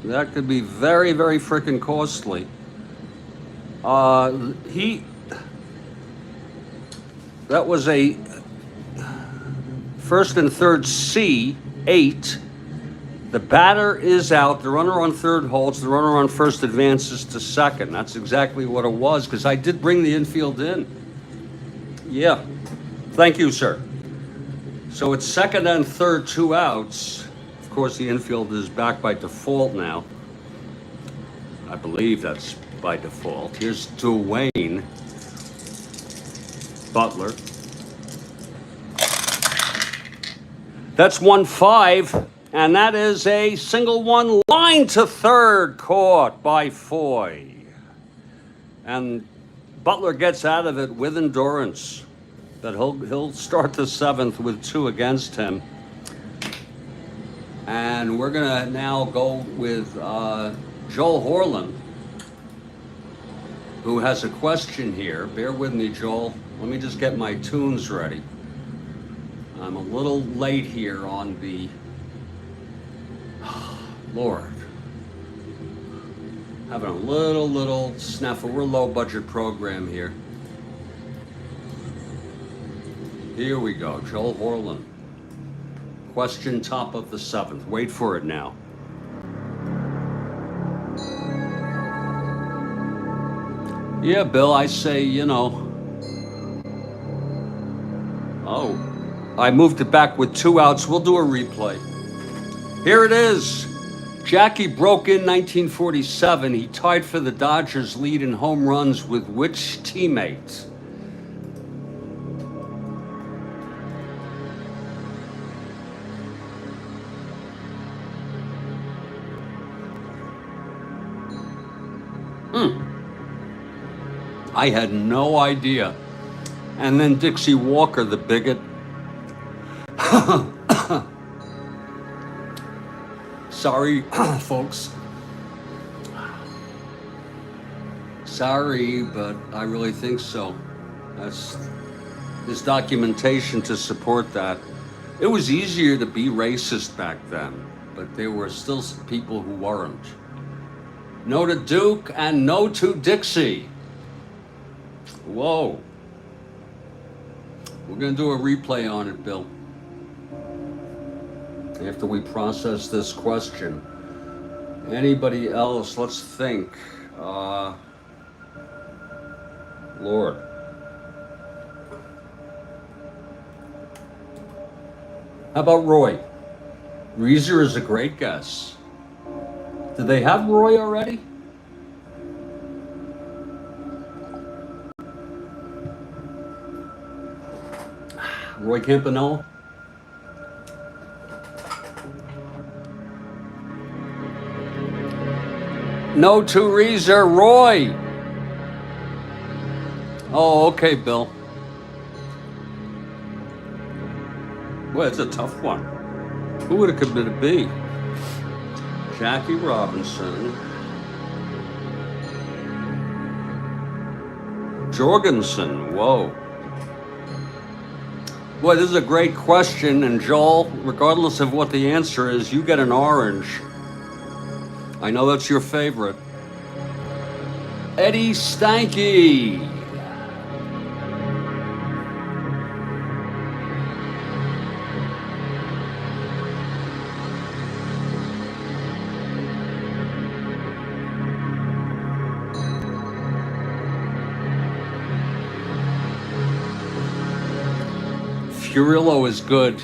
That could be very, very freaking costly. That was a first and third C8. The batter is out. The runner on third holds. The runner on first advances to second. That's exactly what it was, because I did bring the infield in. Yeah. Thank you, sir. So it's second and third, 2 outs. Of course, the infield is back by default now. I believe that's by default. Here's Dwayne Butler. That's 1-5. And that is a single one, line to third, caught by Foy. And Butler gets out of it with endurance. But he'll start the seventh with two against him. And we're going to now go with Joel Horland, who has a question here. Bear with me, Joel. Let me just get my tunes ready. I'm a little late here on the... Lord. Having a little snafu. We're a low budget program here. Here we go, Joel Horland. Question top of the seventh. Wait for it now. Yeah, Bill, I say, you know. Oh, I moved it back with two outs. We'll do a replay. Here it is. Jackie broke in 1947. He tied for the Dodgers' lead in home runs with which teammate? I had no idea. And then Dixie Walker, the bigot. Sorry, folks. Sorry, but I really think so. There's documentation to support that. It was easier to be racist back then, but there were still people who weren't. No to Duke and no to Dixie. Whoa. We're going to do a replay on it, Bill. After we process this question. Anybody else? Let's think. Lord. How about Roy? Reeser is a great guess. Did they have Roy already? Roy Campanella? No to Reeser, Roy. Oh, okay, Bill. Well, it's a tough one. Who would it could be? Jackie Robinson. Jorgensen, whoa. Boy, this is a great question, and Joel, regardless of what the answer is, you get an orange. I know that's your favorite. Eddie Stanky. Furillo is good.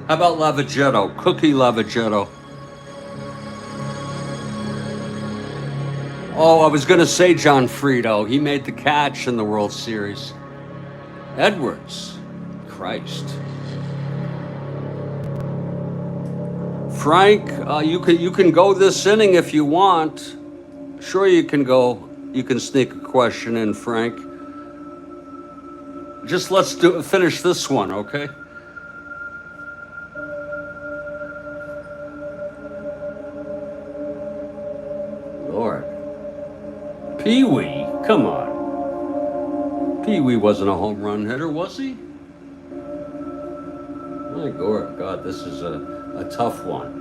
How about Lavagetto? Cookie Lavagetto. Oh, I was going to say John Frito. He made the catch in the World Series. Edwards. Christ. Frank, you can go this inning if you want. Sure, you can go. You can sneak a question in, Frank. Just let's finish this one, okay? Lord. Pee-wee, come on. Pee-wee wasn't a home run hitter, was he? My God, this is a tough one.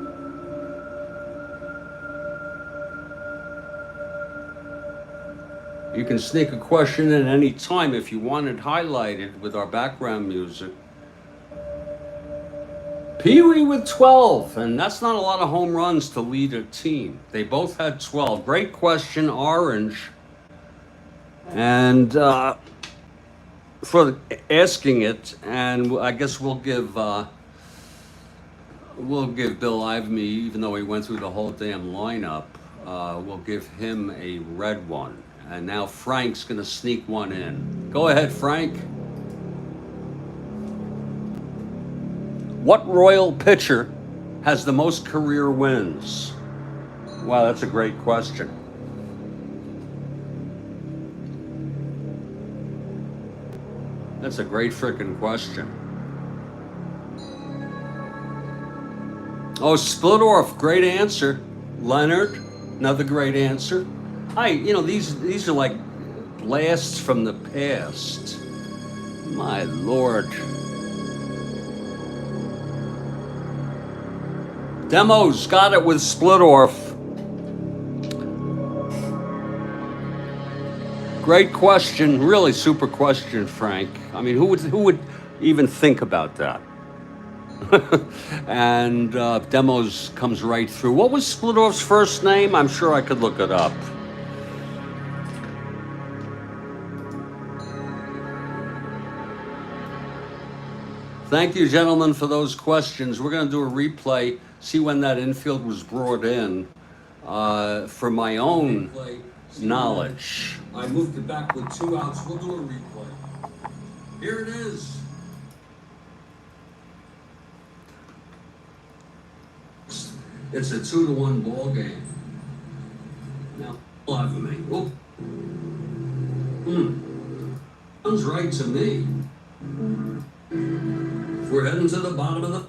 You can sneak a question in any time if you want it highlighted with our background music. Pee-wee with 12, and that's not a lot of home runs to lead a team. They both had 12. Great question, orange. And for asking it, and I guess we'll give Bill Ivemy, even though he went through the whole damn lineup, We'll give him a red one. And now Frank's going to sneak one in. Go ahead, Frank. What Royal pitcher has the most career wins? Wow, that's a great question. That's a great freaking question. Oh, Splittorff, great answer. Leonard, another great answer. These are like blasts from the past. My Lord. Demos got it with Splittorff. Great question, really super question, Frank. I mean, who would even think about that? And Demos comes right through. What was Splittorff's first name? I'm sure I could look it up. Thank you, gentlemen, for those questions. We're going to do a replay, see when that infield was brought in. For my own knowledge, I moved it back with 2 outs. We'll do a replay. Here it is. It's a 2-1 ball game. Now, live for me. Oh. Sounds right to me. We're heading to the bottom of the... I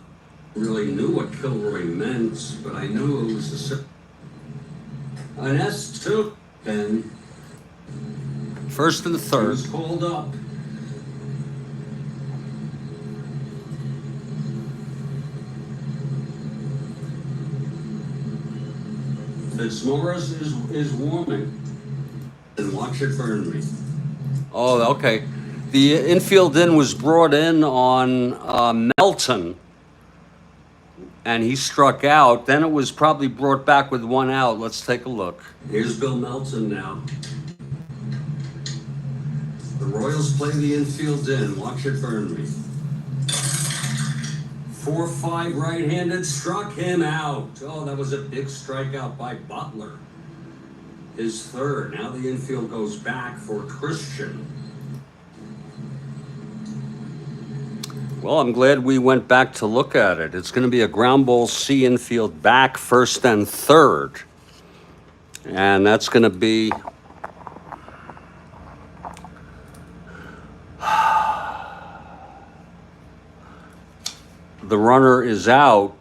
really knew what Kilroy meant, but I knew it was an S2. Then first and third. He was called up. Fitzmaurice is warming. And watch it burn me. Oh, okay. The infield in was brought in on Melton, and he struck out. Then it was probably brought back with 1 out. Let's take a look. Here's Bill Melton now. The Royals play the infield in. Watch it burn me. 4-5 right-handed, struck him out. Oh, that was a big strikeout by Butler. His third. Now the infield goes back for Christian. Well, I'm glad we went back to look at it. It's going to be a ground ball C infield back, first and third. And that's going to be... The runner is out.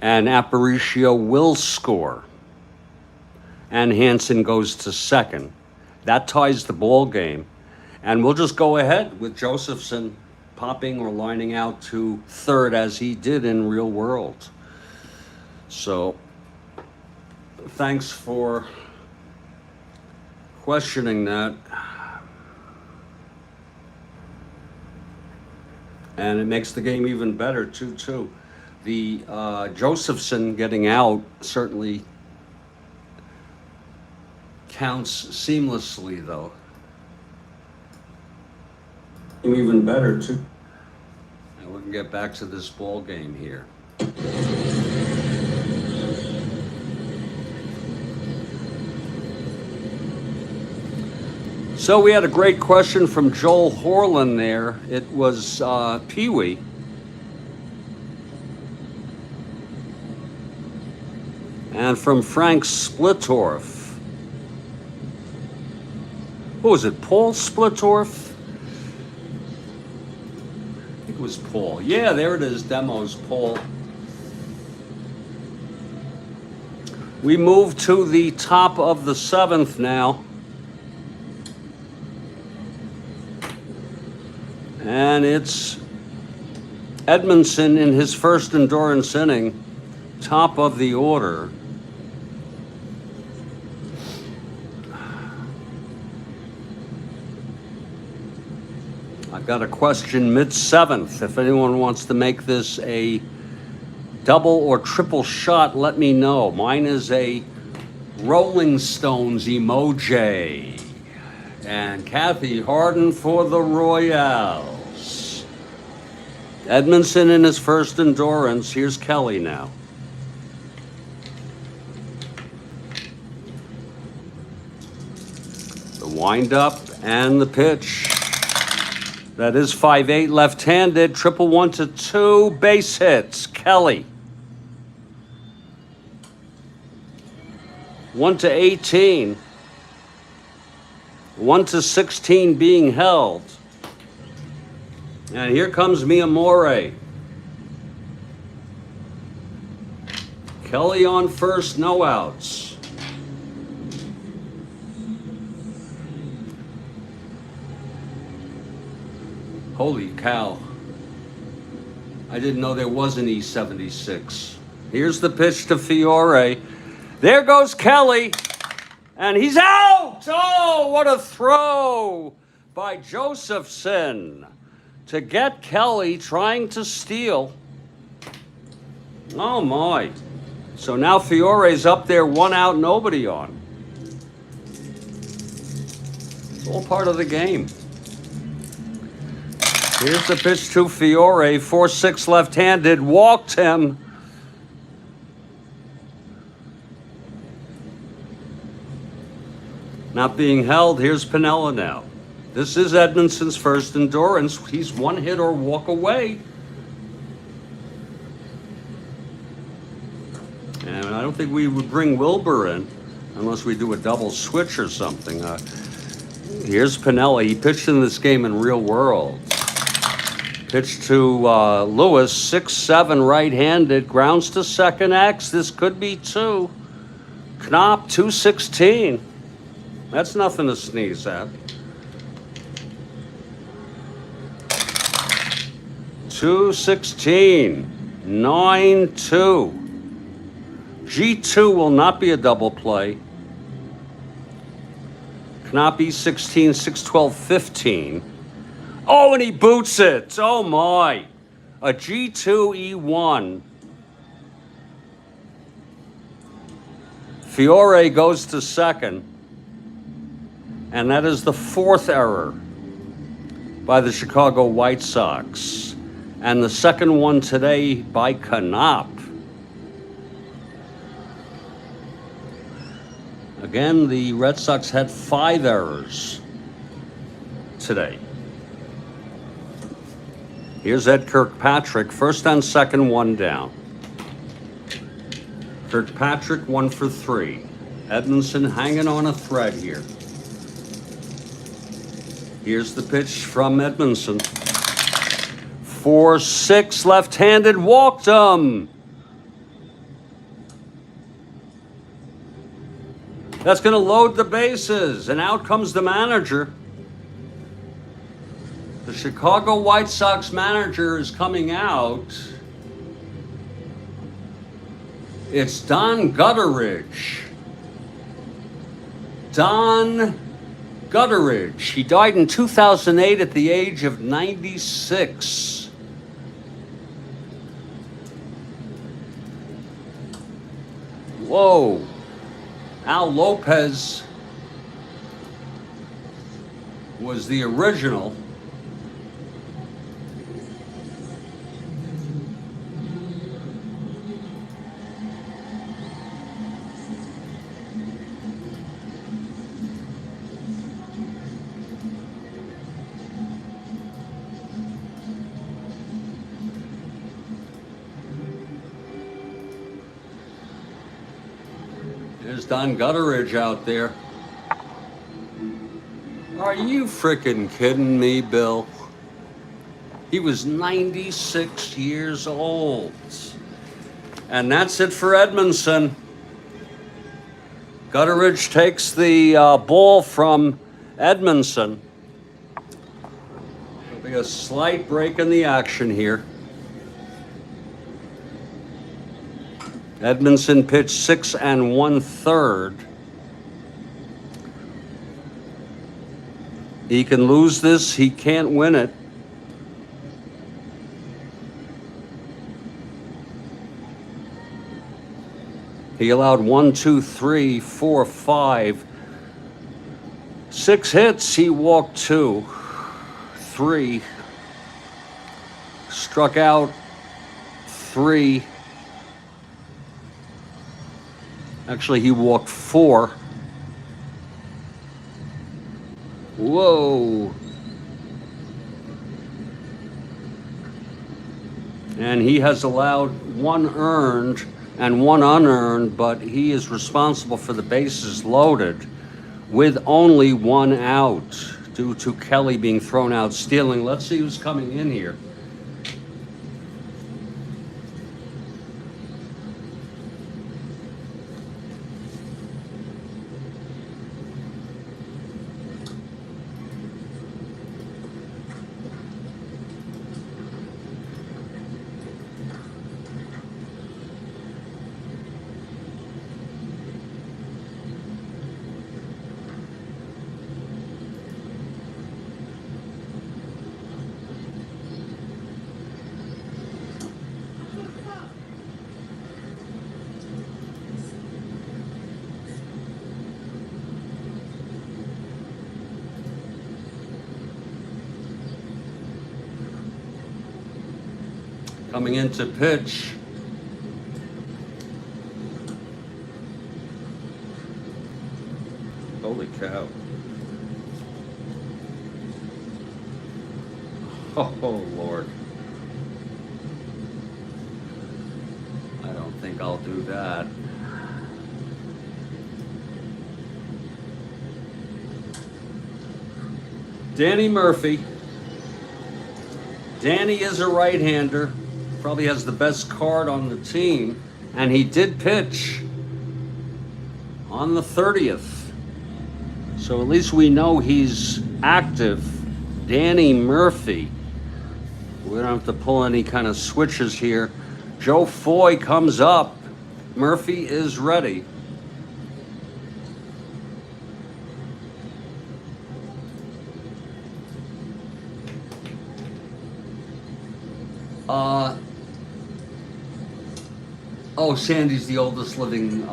And Aparicio will score. And Hansen goes to second. That ties the ball game. And we'll just go ahead with Josephson popping or lining out to third as he did in real world. So thanks for questioning that. And it makes the game even better, 2-2. The Josephson getting out certainly counts seamlessly, though. Even better, too. And we can get back to this ball game here. So we had a great question from Joel Horland there. It was Pee-wee. And from Frank Splittorff. Who was it, Paul Splittorff? I think it was Paul. Yeah, there it is, demos, Paul. We move to the top of the 7th now. And it's Edmondson in his first endurance inning, top of the order. I've got a question mid-7th. If anyone wants to make this a double or triple shot, let me know. Mine is a Rolling Stones emoji. And Kathy Harden for the Royals. Edmondson in his first endurance. Here's Kelly now. Wind up and the pitch. That is 5-8 left-handed. 1-1-2 base hits. Kelly. 1-18. 1-16 being held. And here comes Miyamori. Kelly on first, no outs. Holy cow. I didn't know there was an E76. Here's the pitch to Fiore. There goes Kelly. And he's out! Oh, what a throw by Josephson to get Kelly trying to steal. Oh, my. So now Fiore's up there, 1 out, nobody on. It's all part of the game. Here's the pitch to Fiore, 4-6 left-handed, walked him. Not being held, here's Piniella now. This is Edmondson's first endurance. He's 1 hit or walk away. And I don't think we would bring Wilbur in unless we do a double switch or something. Here's Piniella. He pitched in this game in real world. Pitch to Lewis, 6-7 right-handed, grounds to second X. This could be 2. Knopp, 2-16. That's nothing to sneeze at. 2-16, 9-2. G2 will not be a double play. Knoppe, 16, 6-12, 15. Oh, and he boots it. Oh, my. A G2, E1. Fiore goes to second. And that is the 4th error by the Chicago White Sox. And the second one today by Knopp. Again, the Red Sox had 5 errors today. Here's Ed Kirkpatrick, first on second, 1 down. Kirkpatrick 1 for 3. Edmondson hanging on a thread here. Here's the pitch from Edmondson. 4-6 left-handed, walked him. That's going to load the bases, and out comes the manager. The Chicago White Sox manager is coming out. It's Don Gutteridge. Don Gutteridge. He died in 2008 at the age of 96. Whoa. Al Lopez was the original. There's Don Gutteridge out there. Are you frickin' kidding me, Bill? He was 96 years old. And that's it for Edmondson. Gutteridge takes the ball from Edmondson. There'll be a slight break in the action here. Edmondson pitched 6 1/3. He can lose this. He can't win it. He allowed 1, 2, 3, 4, 5, 6 hits. He walked 2, 3, struck out 3. Actually, he walked 4. Whoa. And he has allowed one earned and one unearned, but he is responsible for the bases loaded with only one out due to Kelly being thrown out stealing. Let's see who's coming in here. Coming into pitch. Holy cow. Oh, Lord. I don't think I'll do that. Danny Murphy. Danny is a right-hander. Probably has the best card on the team. And he did pitch on the 30th. So at least we know he's active. Danny Murphy. We don't have to pull any kind of switches here. Joe Foy comes up. Murphy is ready. Oh, Sandy's the oldest living.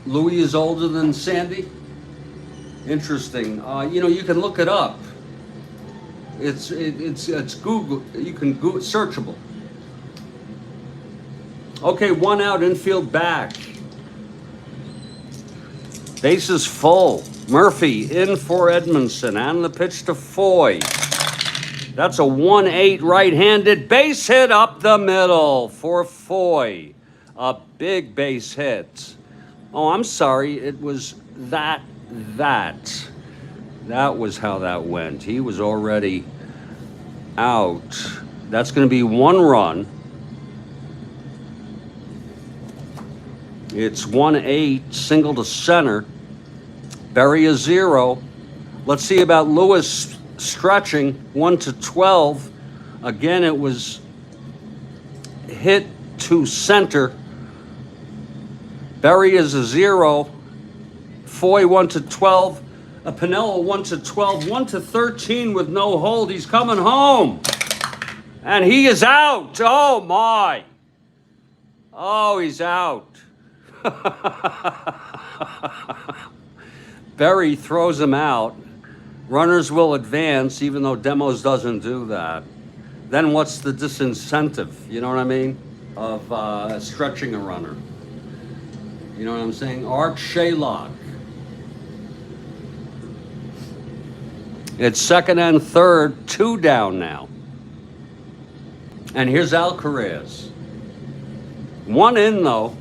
Louis is older than Sandy? Interesting. You know, you can look it up. It's Google. You can Google searchable. Okay, one out, infield back. Bases full. Murphy in for Edmondson, and the pitch to Foy. That's a 1-8 right-handed base hit up the middle for Foy. A big base hit. Oh, I'm sorry. It was that. That was how that went. He was already out. That's going to be one run. It's 1-8, single to center. Bury a 0. Let's see about Lewis stretching 1-12. Again, it was hit to center. Bury is a 0. Foy 1-12. A Pinella 1-12. 1-13 with no hold. He's coming home. And he is out. Oh, my. Oh, he's out. Berry throws him out. Runners will advance, even though Demos doesn't do that. Then what's the disincentive, you know what I mean, of stretching a runner? You know what I'm saying? Art Shaylock. It's second and third, 2 down now. And here's Alcaraz. 1 in, though.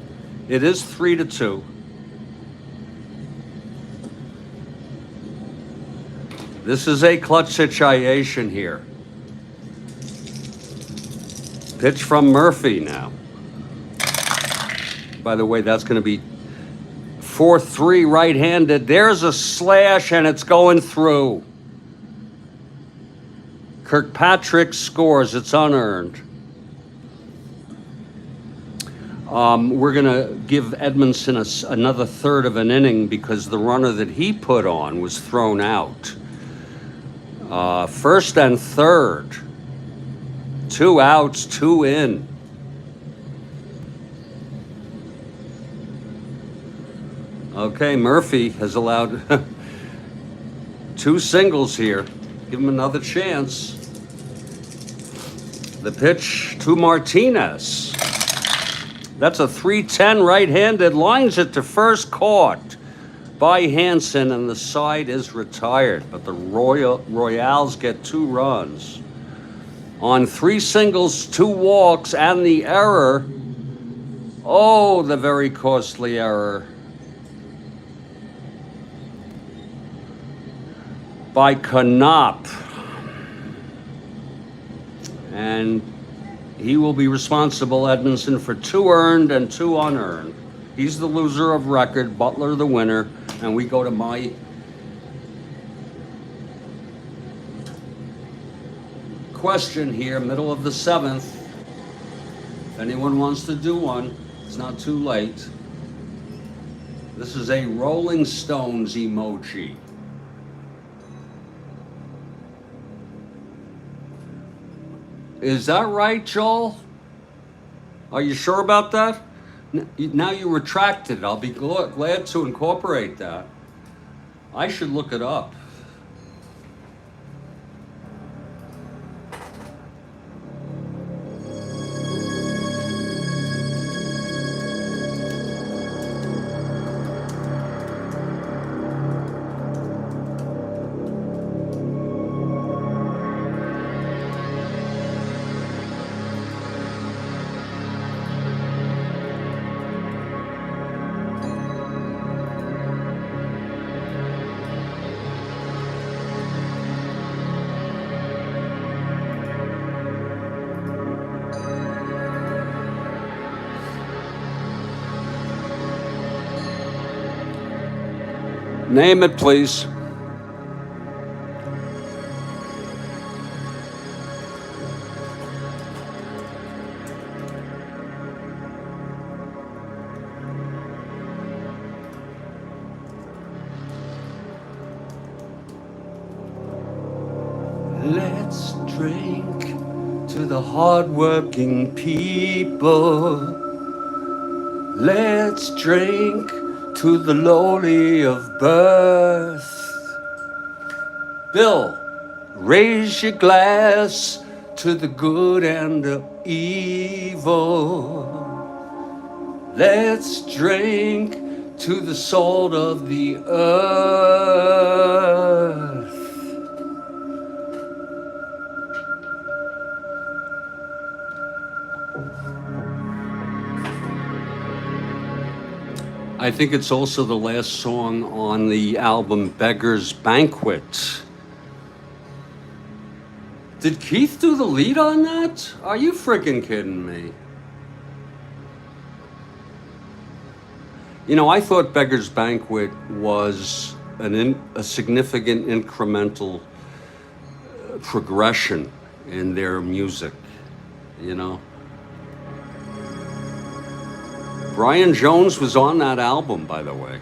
It is 3-2. This is a clutch situation here. Pitch from Murphy now. By the way, that's going to be 4-3 right-handed. There's a slash, and it's going through. Kirkpatrick scores. It's unearned. We're going to give Edmondson another third of an inning because the runner that he put on was thrown out. First and third. 2 outs, 2 in. Okay, Murphy has allowed 2 singles here. Give him another chance. The pitch to Martinez. That's a 310 right-handed. Lines it to first, caught by Hansen, and the side is retired. But the Royals get 2 runs. On 3 singles, 2 walks, and the error. Oh, the very costly error by Knopp. And he will be responsible, Edmondson, for 2 earned and 2 unearned. He's the loser of record, Butler the winner, and we go to my question here, middle of the 7th. If anyone wants to do one, it's not too late. This is a Rolling Stones emoji. Is that right, Joel? Are you sure about that? Now you retracted it. I'll be glad to incorporate that. I should look it up. Name it, please. Let's drink to the hardworking people. Let's drink to the lowly of birth. Bill, raise your glass to the good and the evil. Let's drink to the salt of the earth. I think it's also the last song on the album Beggar's Banquet. Did Keith do the lead on that? Are you freaking kidding me? You know, I thought Beggar's Banquet was a significant incremental progression in their music, you know? Brian Jones was on that album, by the way.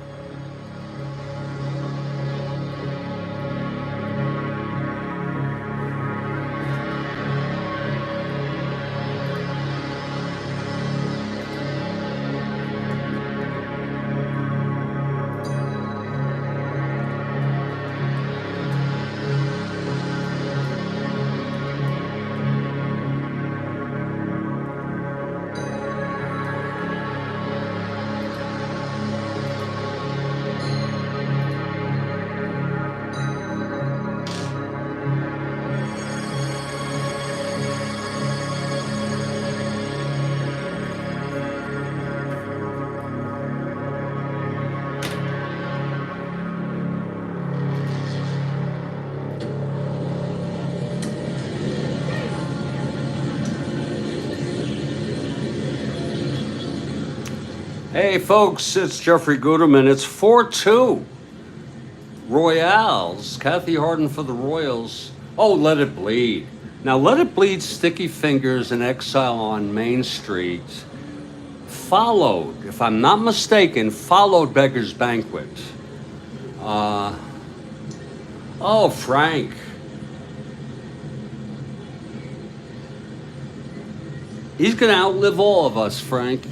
Hey folks, it's Jeffrey Guterman. It's 4-2. Royals. Kathy Harden for the Royals. Oh, Let It Bleed. Now, Let It Bleed, Sticky Fingers, and Exile on Main Street followed, if I'm not mistaken, followed Beggar's Banquet. Oh, Frank. He's going to outlive all of us, Frank.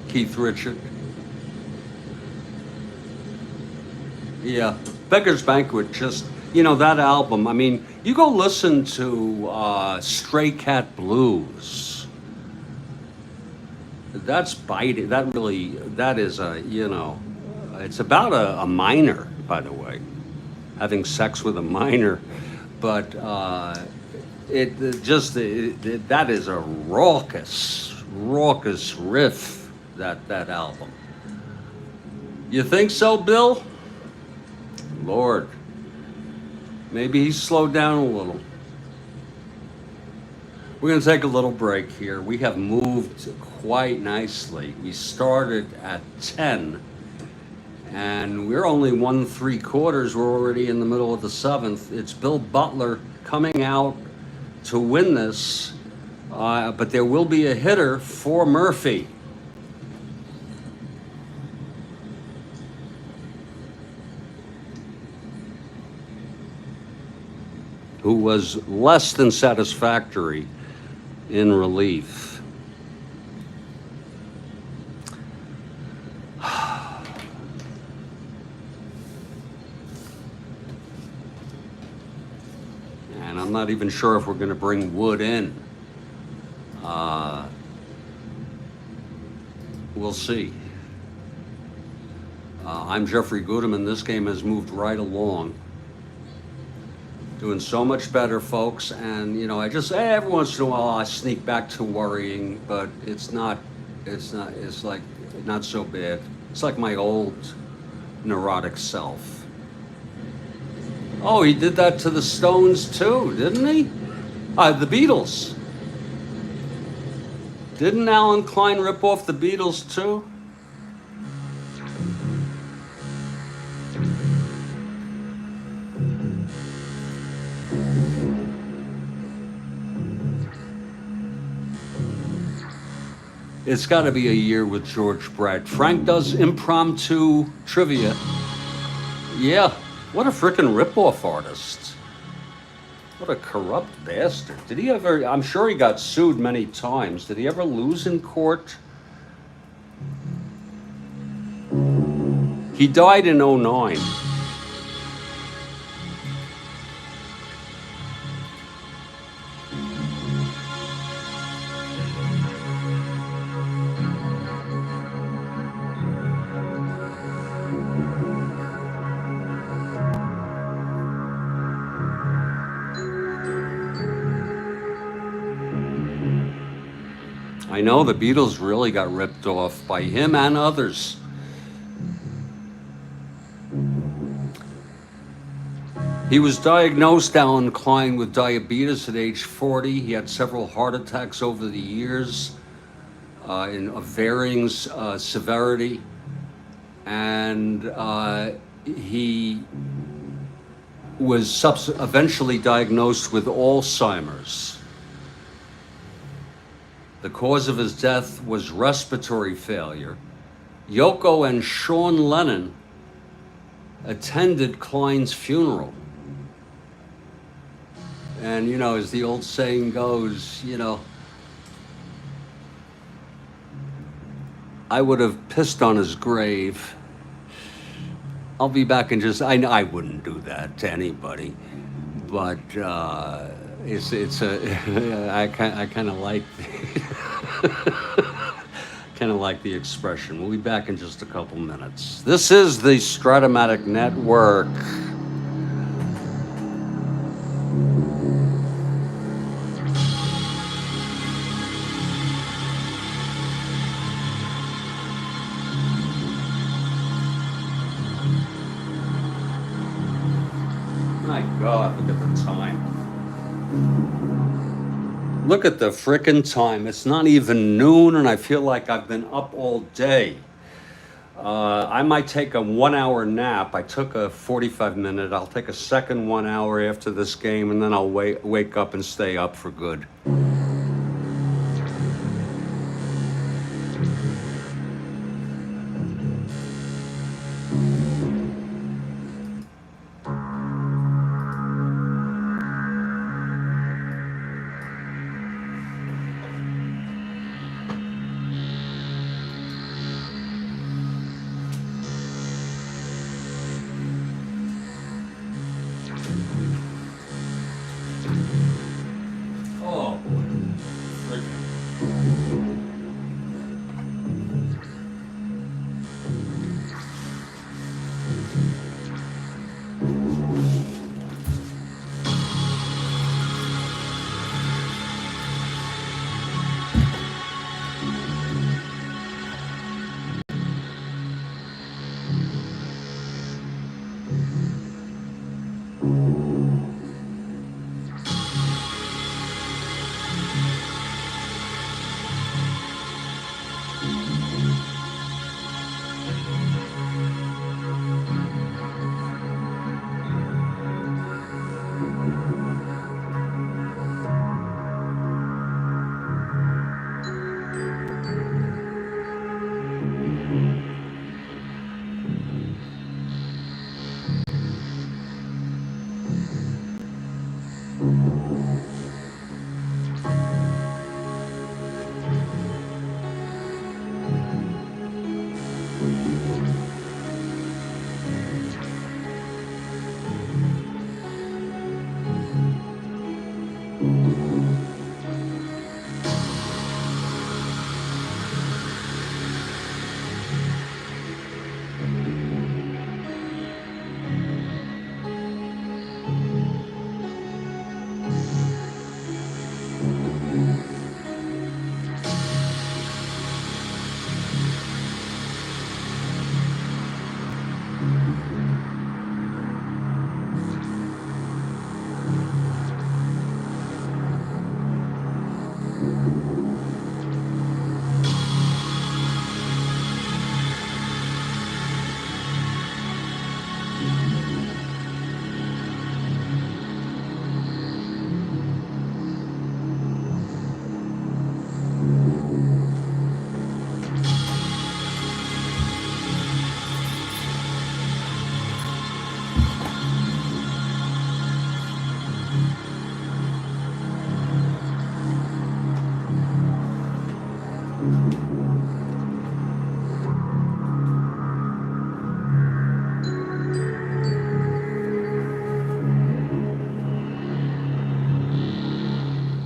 Keith Richard. Yeah, Beggar's Banquet, just, you know, that album. I mean, you go listen to Stray Cat Blues. That's biting. That really, that is a, you know, it's about a minor, by the way, having sex with a minor. But it just, that is a raucous riff, that album. You think so, Bill? Lord, maybe he's slowed down a little. We're going to take a little break here. We have moved quite nicely. We started at 10, and we're only 1 3/4. We're already in the middle of the seventh. It's Bill Butler coming out to win this, but there will be a hitter for Murphy. Who was less than satisfactory in relief. And I'm not even sure if we're going to bring Wood in. We'll see. I'm Jeffrey Goodeman. This game has moved right along. Doing so much better, folks. And, you know, I just, every once in a while I sneak back to worrying, but it's like, not so bad. It's like my old neurotic self. Oh, he did that to the Stones too, didn't he? The Beatles. Didn't Alan Klein rip off the Beatles too? It's got to be a year with George Brett. Frank does impromptu trivia. Yeah, what a frickin' rip-off artist. What a corrupt bastard. Did he ever, I'm sure he got sued many times. Did he ever lose in court? He died in '09. I know the Beatles really got ripped off by him and others. He was diagnosed, Alan Klein, with diabetes at age 40. He had several heart attacks over the years of varying severity. And he was eventually diagnosed with Alzheimer's. The cause of his death was respiratory failure. Yoko and Sean Lennon attended Klein's funeral. And, you know, as the old saying goes, you know, I would have pissed on his grave. I'll be back in just, I wouldn't do that to anybody, but I kind of like the expression. We'll be back in just a couple minutes. This is the Strat-O-Matic Network. My God, look at the time. Look at the frickin' time. It's not even noon, and I feel like I've been up all day. I might take a 1 hour nap. I took a 45-minute. I'll take a second 1 hour after this game, and then I'll wake up and stay up for good. Oh, boy.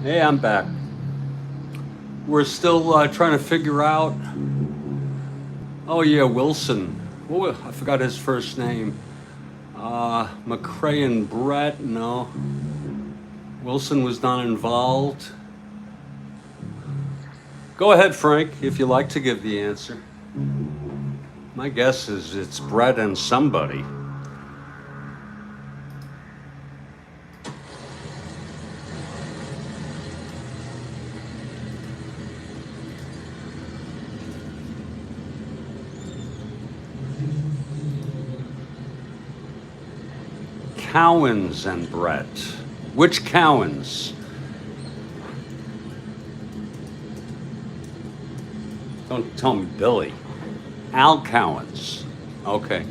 Hey, I'm back. We're still trying to figure out. Oh yeah, Wilson. I forgot his first name. McCray and Brett. No, Wilson was not involved. Go ahead, Frank, if you like to give the answer. My guess is it's Brett and somebody. Cowens and Brett. Which Cowens? Don't tell me Billy. Al Cowens. Okay.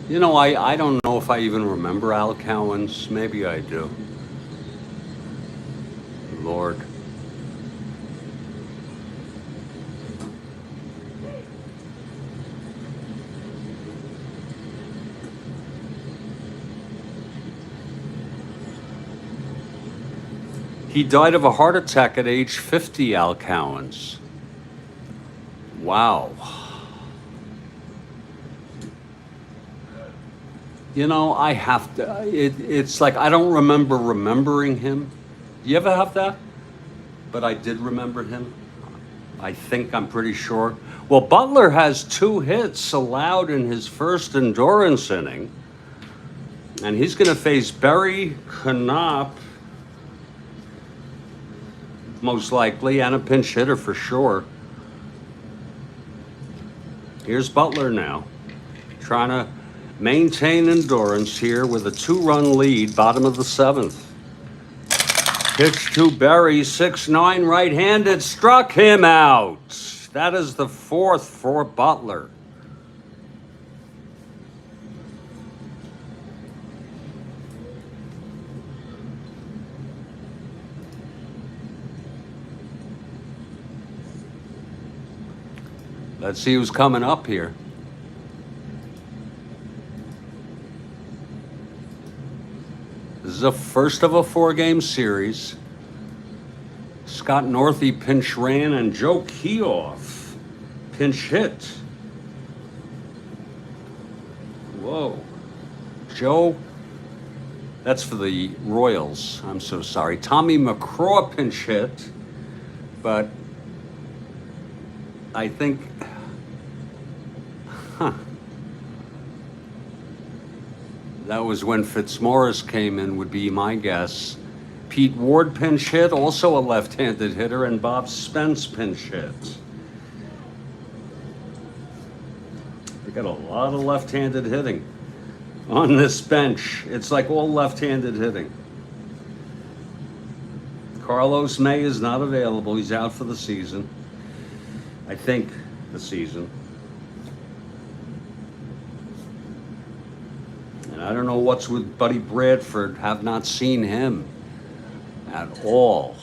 You know, I don't know if I even remember Al Cowens. Maybe I do. Lord. He died of a heart attack at age 50, Al Cowens. Wow. You know, I have to, it's like I don't remember remembering him. You ever have that? But I did remember him. I'm pretty sure. Well, Butler has 2 hits allowed in his first endurance inning. And he's going to face Barry Knopp, most likely, and a pinch hitter for sure. Here's Butler now, trying to maintain endurance here with a 2-run lead, bottom of the 7th. Pitch to Barry, 6'9", right-handed, struck him out. That is the 4th for Butler. Let's see who's coming up here. This is the first of a 4-game series. Scott Northey pinch ran and Joe Keough pinch hit. Whoa. Joe, that's for the Royals. I'm so sorry. Tommy McCraw pinch hit, but I think, that was when Fitzmaurice came in, would be my guess. Pete Ward pinch hit, also a left-handed hitter, and Bob Spence pinch hit. They got a lot of left-handed hitting on this bench. It's like all left-handed hitting. Carlos May is not available. He's out for the season. I think the season. And I don't know what's with Buddy Bradford. Have not seen him at all.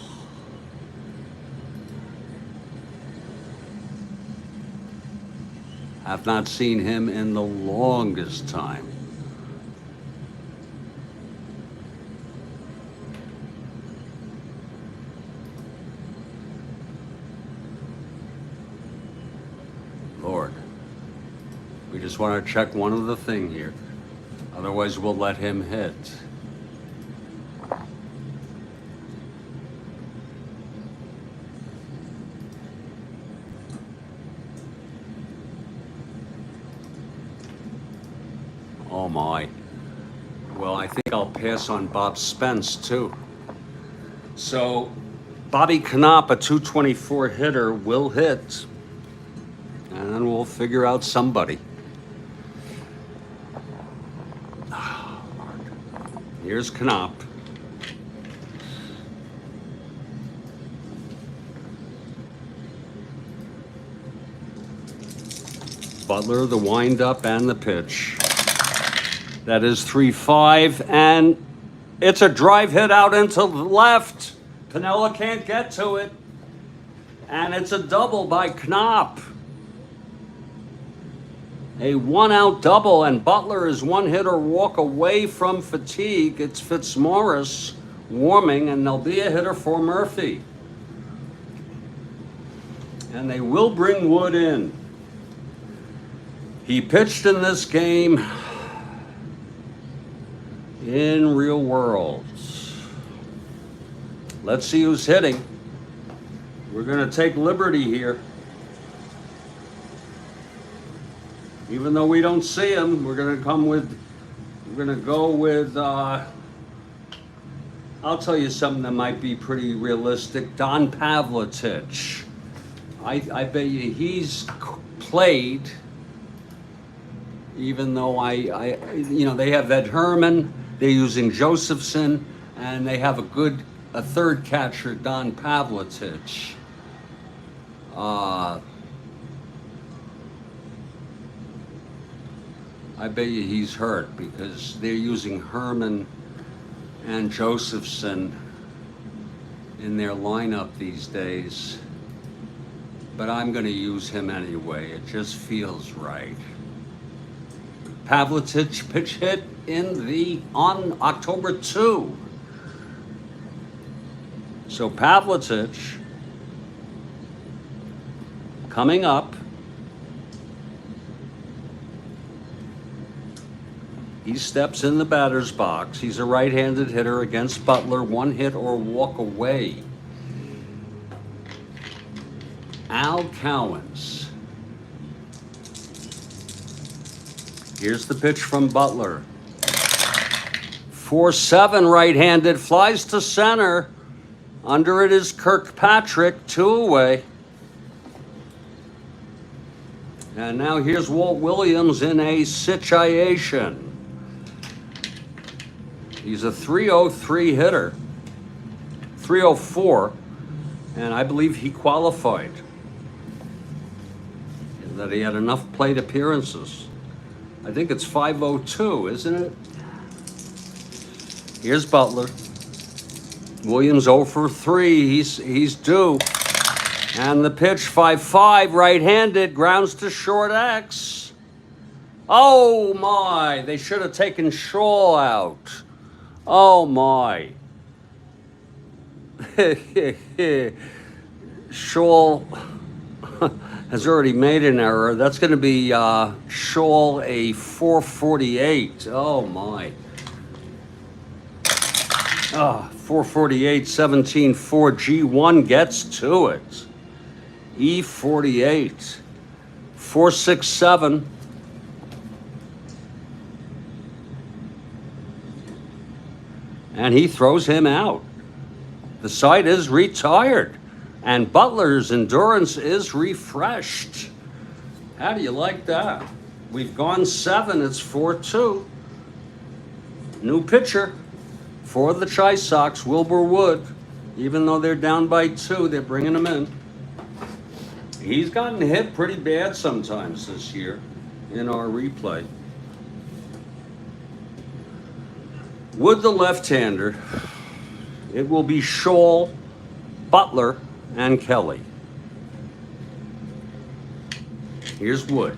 Have not seen him in the longest time. Lord, we just want to check one other thing here. Otherwise, we'll let him hit. Oh my. Well, I think I'll pass on Bob Spence too. So, Bobby Knopp, a 224 hitter, will hit. And then we'll figure out somebody. Here's Knopp. Butler, the windup and the pitch. That is 3-5, and it's a drive hit out into the left. Piniella can't get to it, and it's a double by Knopp. A 1-out double, and Butler is 1 hitter walk away from fatigue. It's Fitzmaurice warming, and there'll be a hitter for Murphy. And they will bring Wood in. He pitched in this game in real worlds. Let's see who's hitting. We're going to take liberty here. Even though we don't see him, we're going to go with, I'll tell you something that might be pretty realistic. Don Pavlitic. I bet you he's played, even though they have Ed Herman, they're using Josephson, and they have a third catcher, Don Pavlitic. I bet you he's hurt because they're using Herman and Josephson in their lineup these days. But I'm going to use him anyway. It just feels right. Pavlitic pitch hit on October 2. So Pavlitic coming up. He steps in the batter's box. He's a right-handed hitter against Butler. One hit or walk away. Al Cowens. Here's the pitch from Butler. 4-7 right-handed, flies to center. Under it is Kirkpatrick, 2 away. And now here's Walt Williams in a situation. He's a 303 hitter, 304, and I believe he qualified. That he had enough plate appearances. I think it's 502, isn't it? Here's Butler. Williams 0 for 3. He's due. And the pitch 5-5 right-handed, grounds to short X. Oh my! They should have taken Shaw out. Oh my! Shaw has already made an error. That's going to be Shaw a 448. Oh my. 448, 17-4. G1 gets to it. E48. 467. And he throws him out. The side is retired. And Butler's endurance is refreshed. How do you like that? We've gone 7. It's 4-2. New pitcher for the Chi Sox, Wilbur Wood. Even though they're down by 2, they're bringing him in. He's gotten hit pretty bad sometimes this year in our replay. Wood, the left-hander. It will be Shaw, Butler, and Kelly. Here's Wood.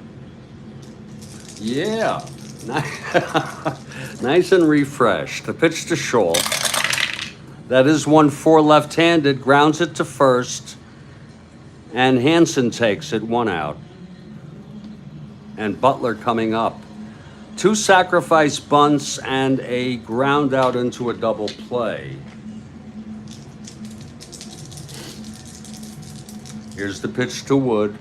Yeah. Nice and refreshed. The pitch to Shaw. That is 1-4 left-handed. Grounds it to first. And Hansen takes it 1 out. And Butler coming up. 2 sacrifice bunts and a ground out into a double play. Here's the pitch to Wood.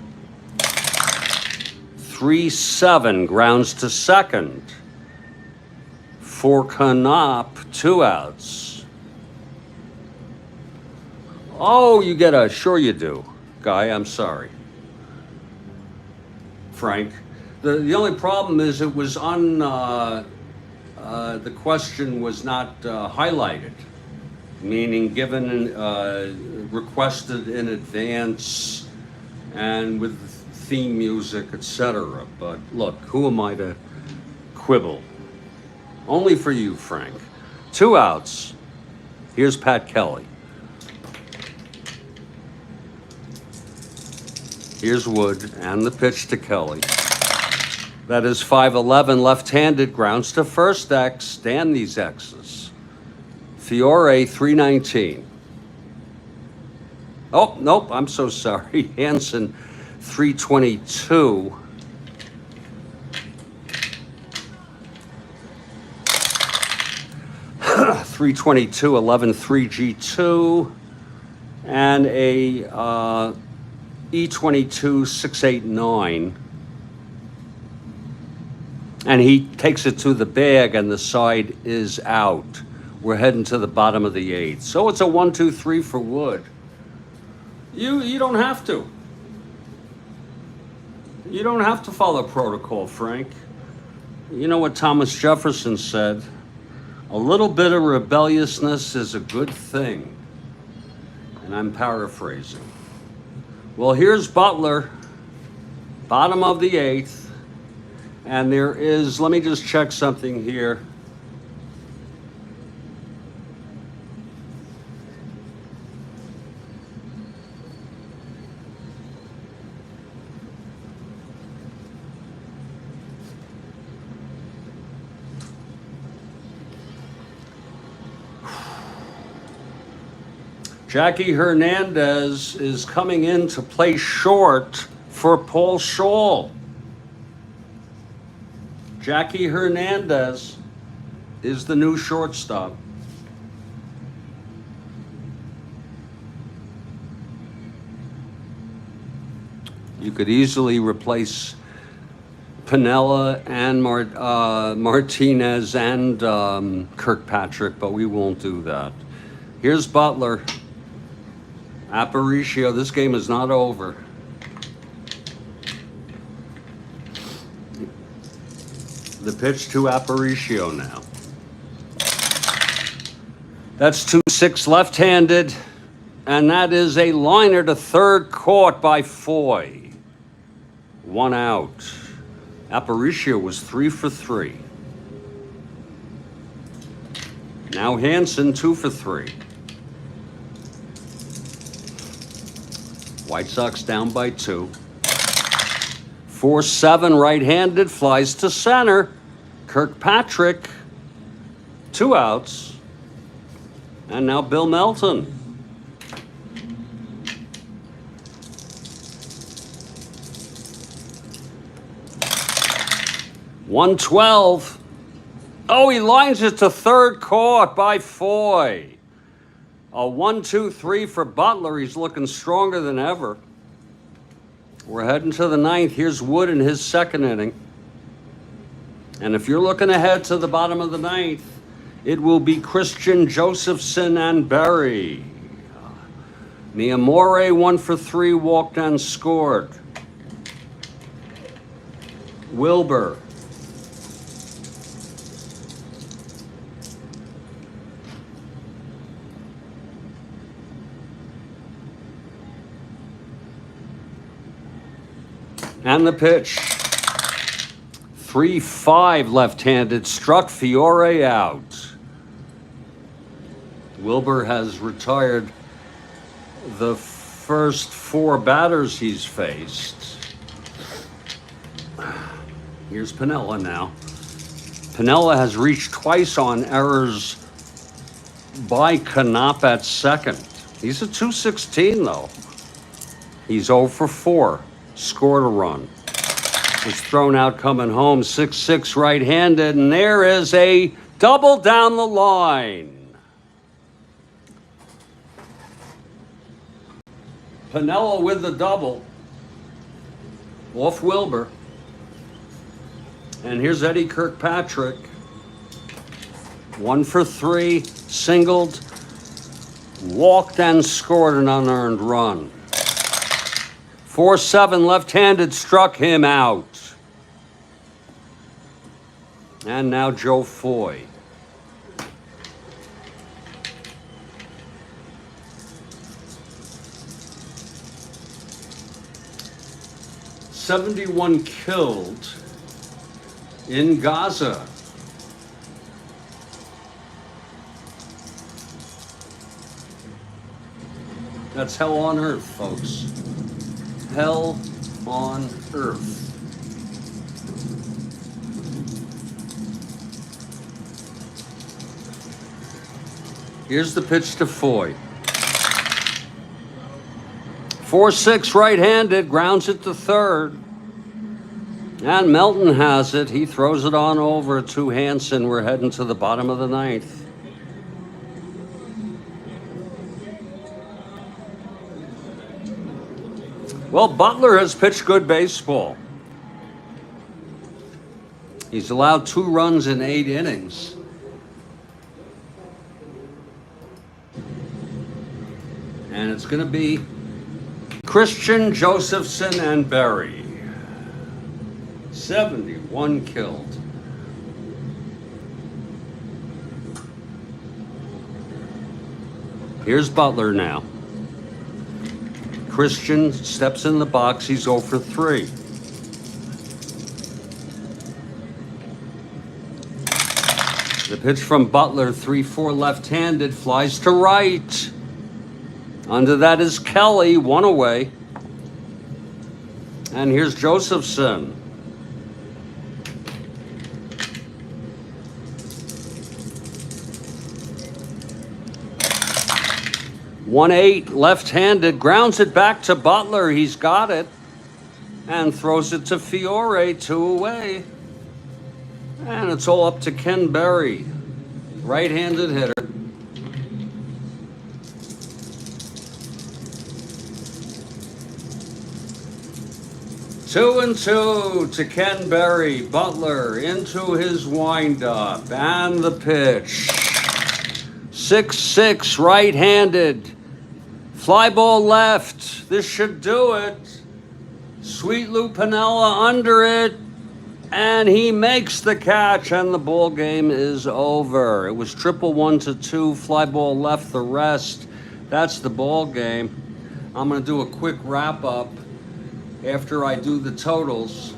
3-7, grounds to second. For Knopp, 2 outs. Oh, you get a, sure you do, Guy, I'm sorry. Frank. The only problem is it was the question was not highlighted. Meaning given, requested in advance and with theme music, etc. But look, who am I to quibble? Only for you, Frank. 2 outs. Here's Pat Kelly. Here's Wood and the pitch to Kelly. That is 5-11 left-handed, grounds to first X. Stand these X's. Fiore, 319. Oh, nope, I'm so sorry. Hansen, 322. .322, 11.3 G2, and a E22, 689. And he takes it to the bag, and the side is out. We're heading to the bottom of the 8th. So it's a 1, 2, 3 for Wood. You don't have to. You don't have to follow protocol, Frank. You know what Thomas Jefferson said? A little bit of rebelliousness is a good thing. And I'm paraphrasing. Well, here's Butler, bottom of the 8th. And there is, let me just check something here. Jackie Hernandez is coming in to play short for Paul Scholl. Jackie Hernandez is the new shortstop. You could easily replace Piniella and Martinez and Kirkpatrick, but we won't do that. Here's Butler. Aparicio, this game is not over. The pitch to Aparicio now. That's 2-6 left-handed, and that is a liner to third, caught by Foy. 1 out. Aparicio was 3 for 3. Now Hansen 2 for 3. White Sox down by 2. 4-7 right-handed, flies to center. Kirkpatrick, 2 outs. And now Bill Melton. .112. Oh, he lines it to third, caught by Foy. A 1-2-3 for Butler. He's looking stronger than ever. We're heading to the 9th. Here's Wood in his second inning. And if you're looking ahead to the bottom of the 9th, it will be Christian, Josephson, and Berry. Miamore, 1 for 3, walked and scored. Wilbur. And the pitch. 3-5 left-handed, struck Fiore out. Wilbur has retired the first 4 batters he's faced. Here's Piniella now. Piniella has reached twice on errors by Knopp at second. He's a 216 though. He's 0 for 4. Scored a run. Was thrown out coming home. 6-6 right-handed, and there is a double down the line. Piniella with the double off Wilbur. And here's Eddie Kirkpatrick. 1 for 3, singled, walked and scored an unearned run. 4-7 left-handed, struck him out. And now Joe Foy. .71 killed in Gaza. That's hell on earth, folks. Hell on earth. Here's the pitch to Foy. 4-6 right-handed, grounds it to third. And Melton has it. He throws it on over to Hansen. We're heading to the bottom of the ninth. Well, Butler has pitched good baseball. He's allowed 2 runs in 8 innings. And it's going to be Christian, Josephson, and Berry. 71 killed. Here's Butler now. Christian steps in the box. He's 0 for 3. The pitch from Butler, 3-4 left-handed, flies to right. Under that is Kelly, 1 away. And here's Josephson. One 8 left-handed, grounds it back to Butler. He's got it and throws it to Fiore, 2 away. And it's all up to Ken Berry, right-handed hitter. Two and 2 to Ken Berry. Butler into his windup and the pitch. 6-6 right-handed. Fly ball left. This should do it. Sweet Lou Piniella under it. And he makes the catch, and the ball game is over. It was 1-1-2. Fly ball left the rest. That's the ball game. I'm going to do a quick wrap-up after I do the totals.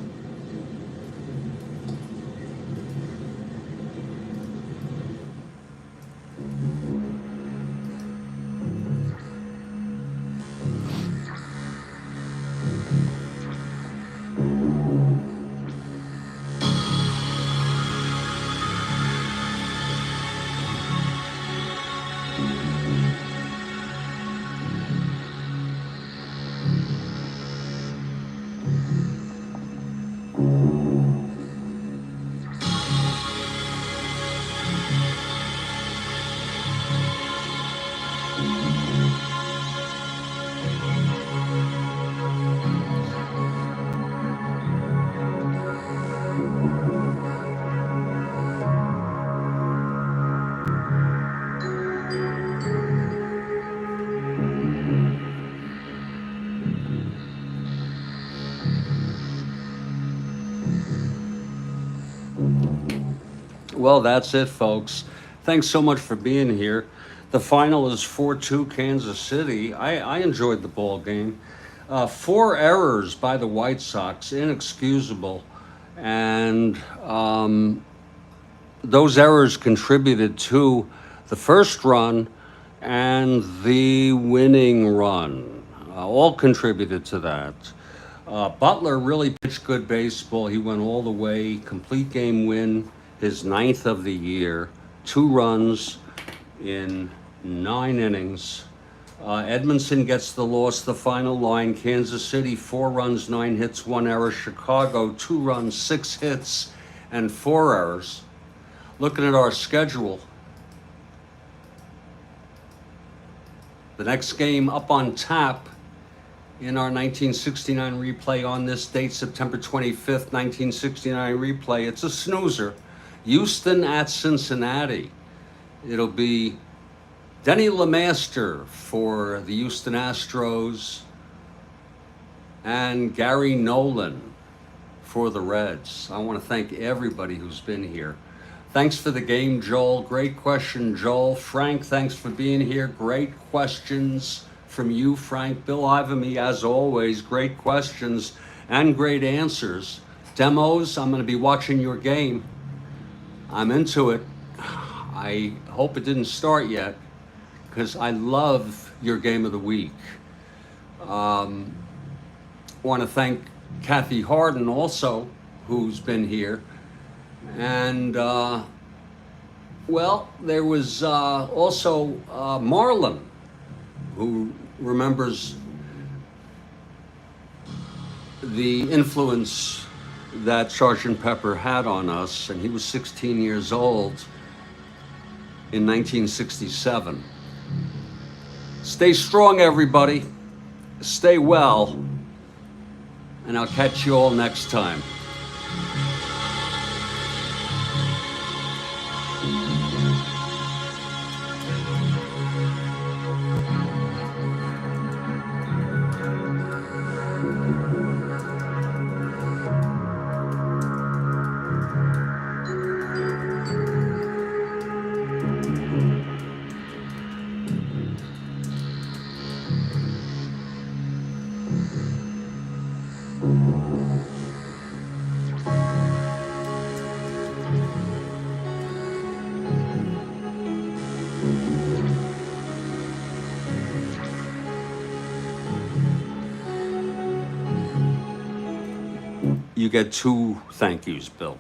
Well, that's it, folks. Thanks so much for being here. The final is 4-2 Kansas City. I enjoyed the ball game. 4 errors by the White Sox, inexcusable. And those errors contributed to the first run and the winning run. All contributed to that. Butler really pitched good baseball. He went all the way, complete game win, his 9th of the year, 2 runs in 9 innings. Edmondson gets the loss, the final line. Kansas City, 4 runs, 9 hits, 1 error. Chicago, 2 runs, 6 hits, and 4 errors. Looking at our schedule, the next game up on tap in our 1969 replay on this date, September 25th, 1969 replay. It's a snoozer. Houston at Cincinnati. It'll be Denny LeMaster for the Houston Astros and Gary Nolan for the Reds. I want to thank everybody who's been here. Thanks for the game, Joel. Great question, Joel. Frank, thanks for being here. Great questions from you, Frank. Bill Ivamy, as always, great questions and great answers. Demos, I'm going to be watching your game. I'm into it. I hope it didn't start yet because I love your game of the week. Want to thank Kathy Harden also, who's been here. And Well, there was also Marlon, who remembers the influence that Sergeant Pepper had on us, and he was 16 years old in 1967. Stay strong, everybody. Stay well, and I'll catch you all next time. You get 2 thank yous, Bill.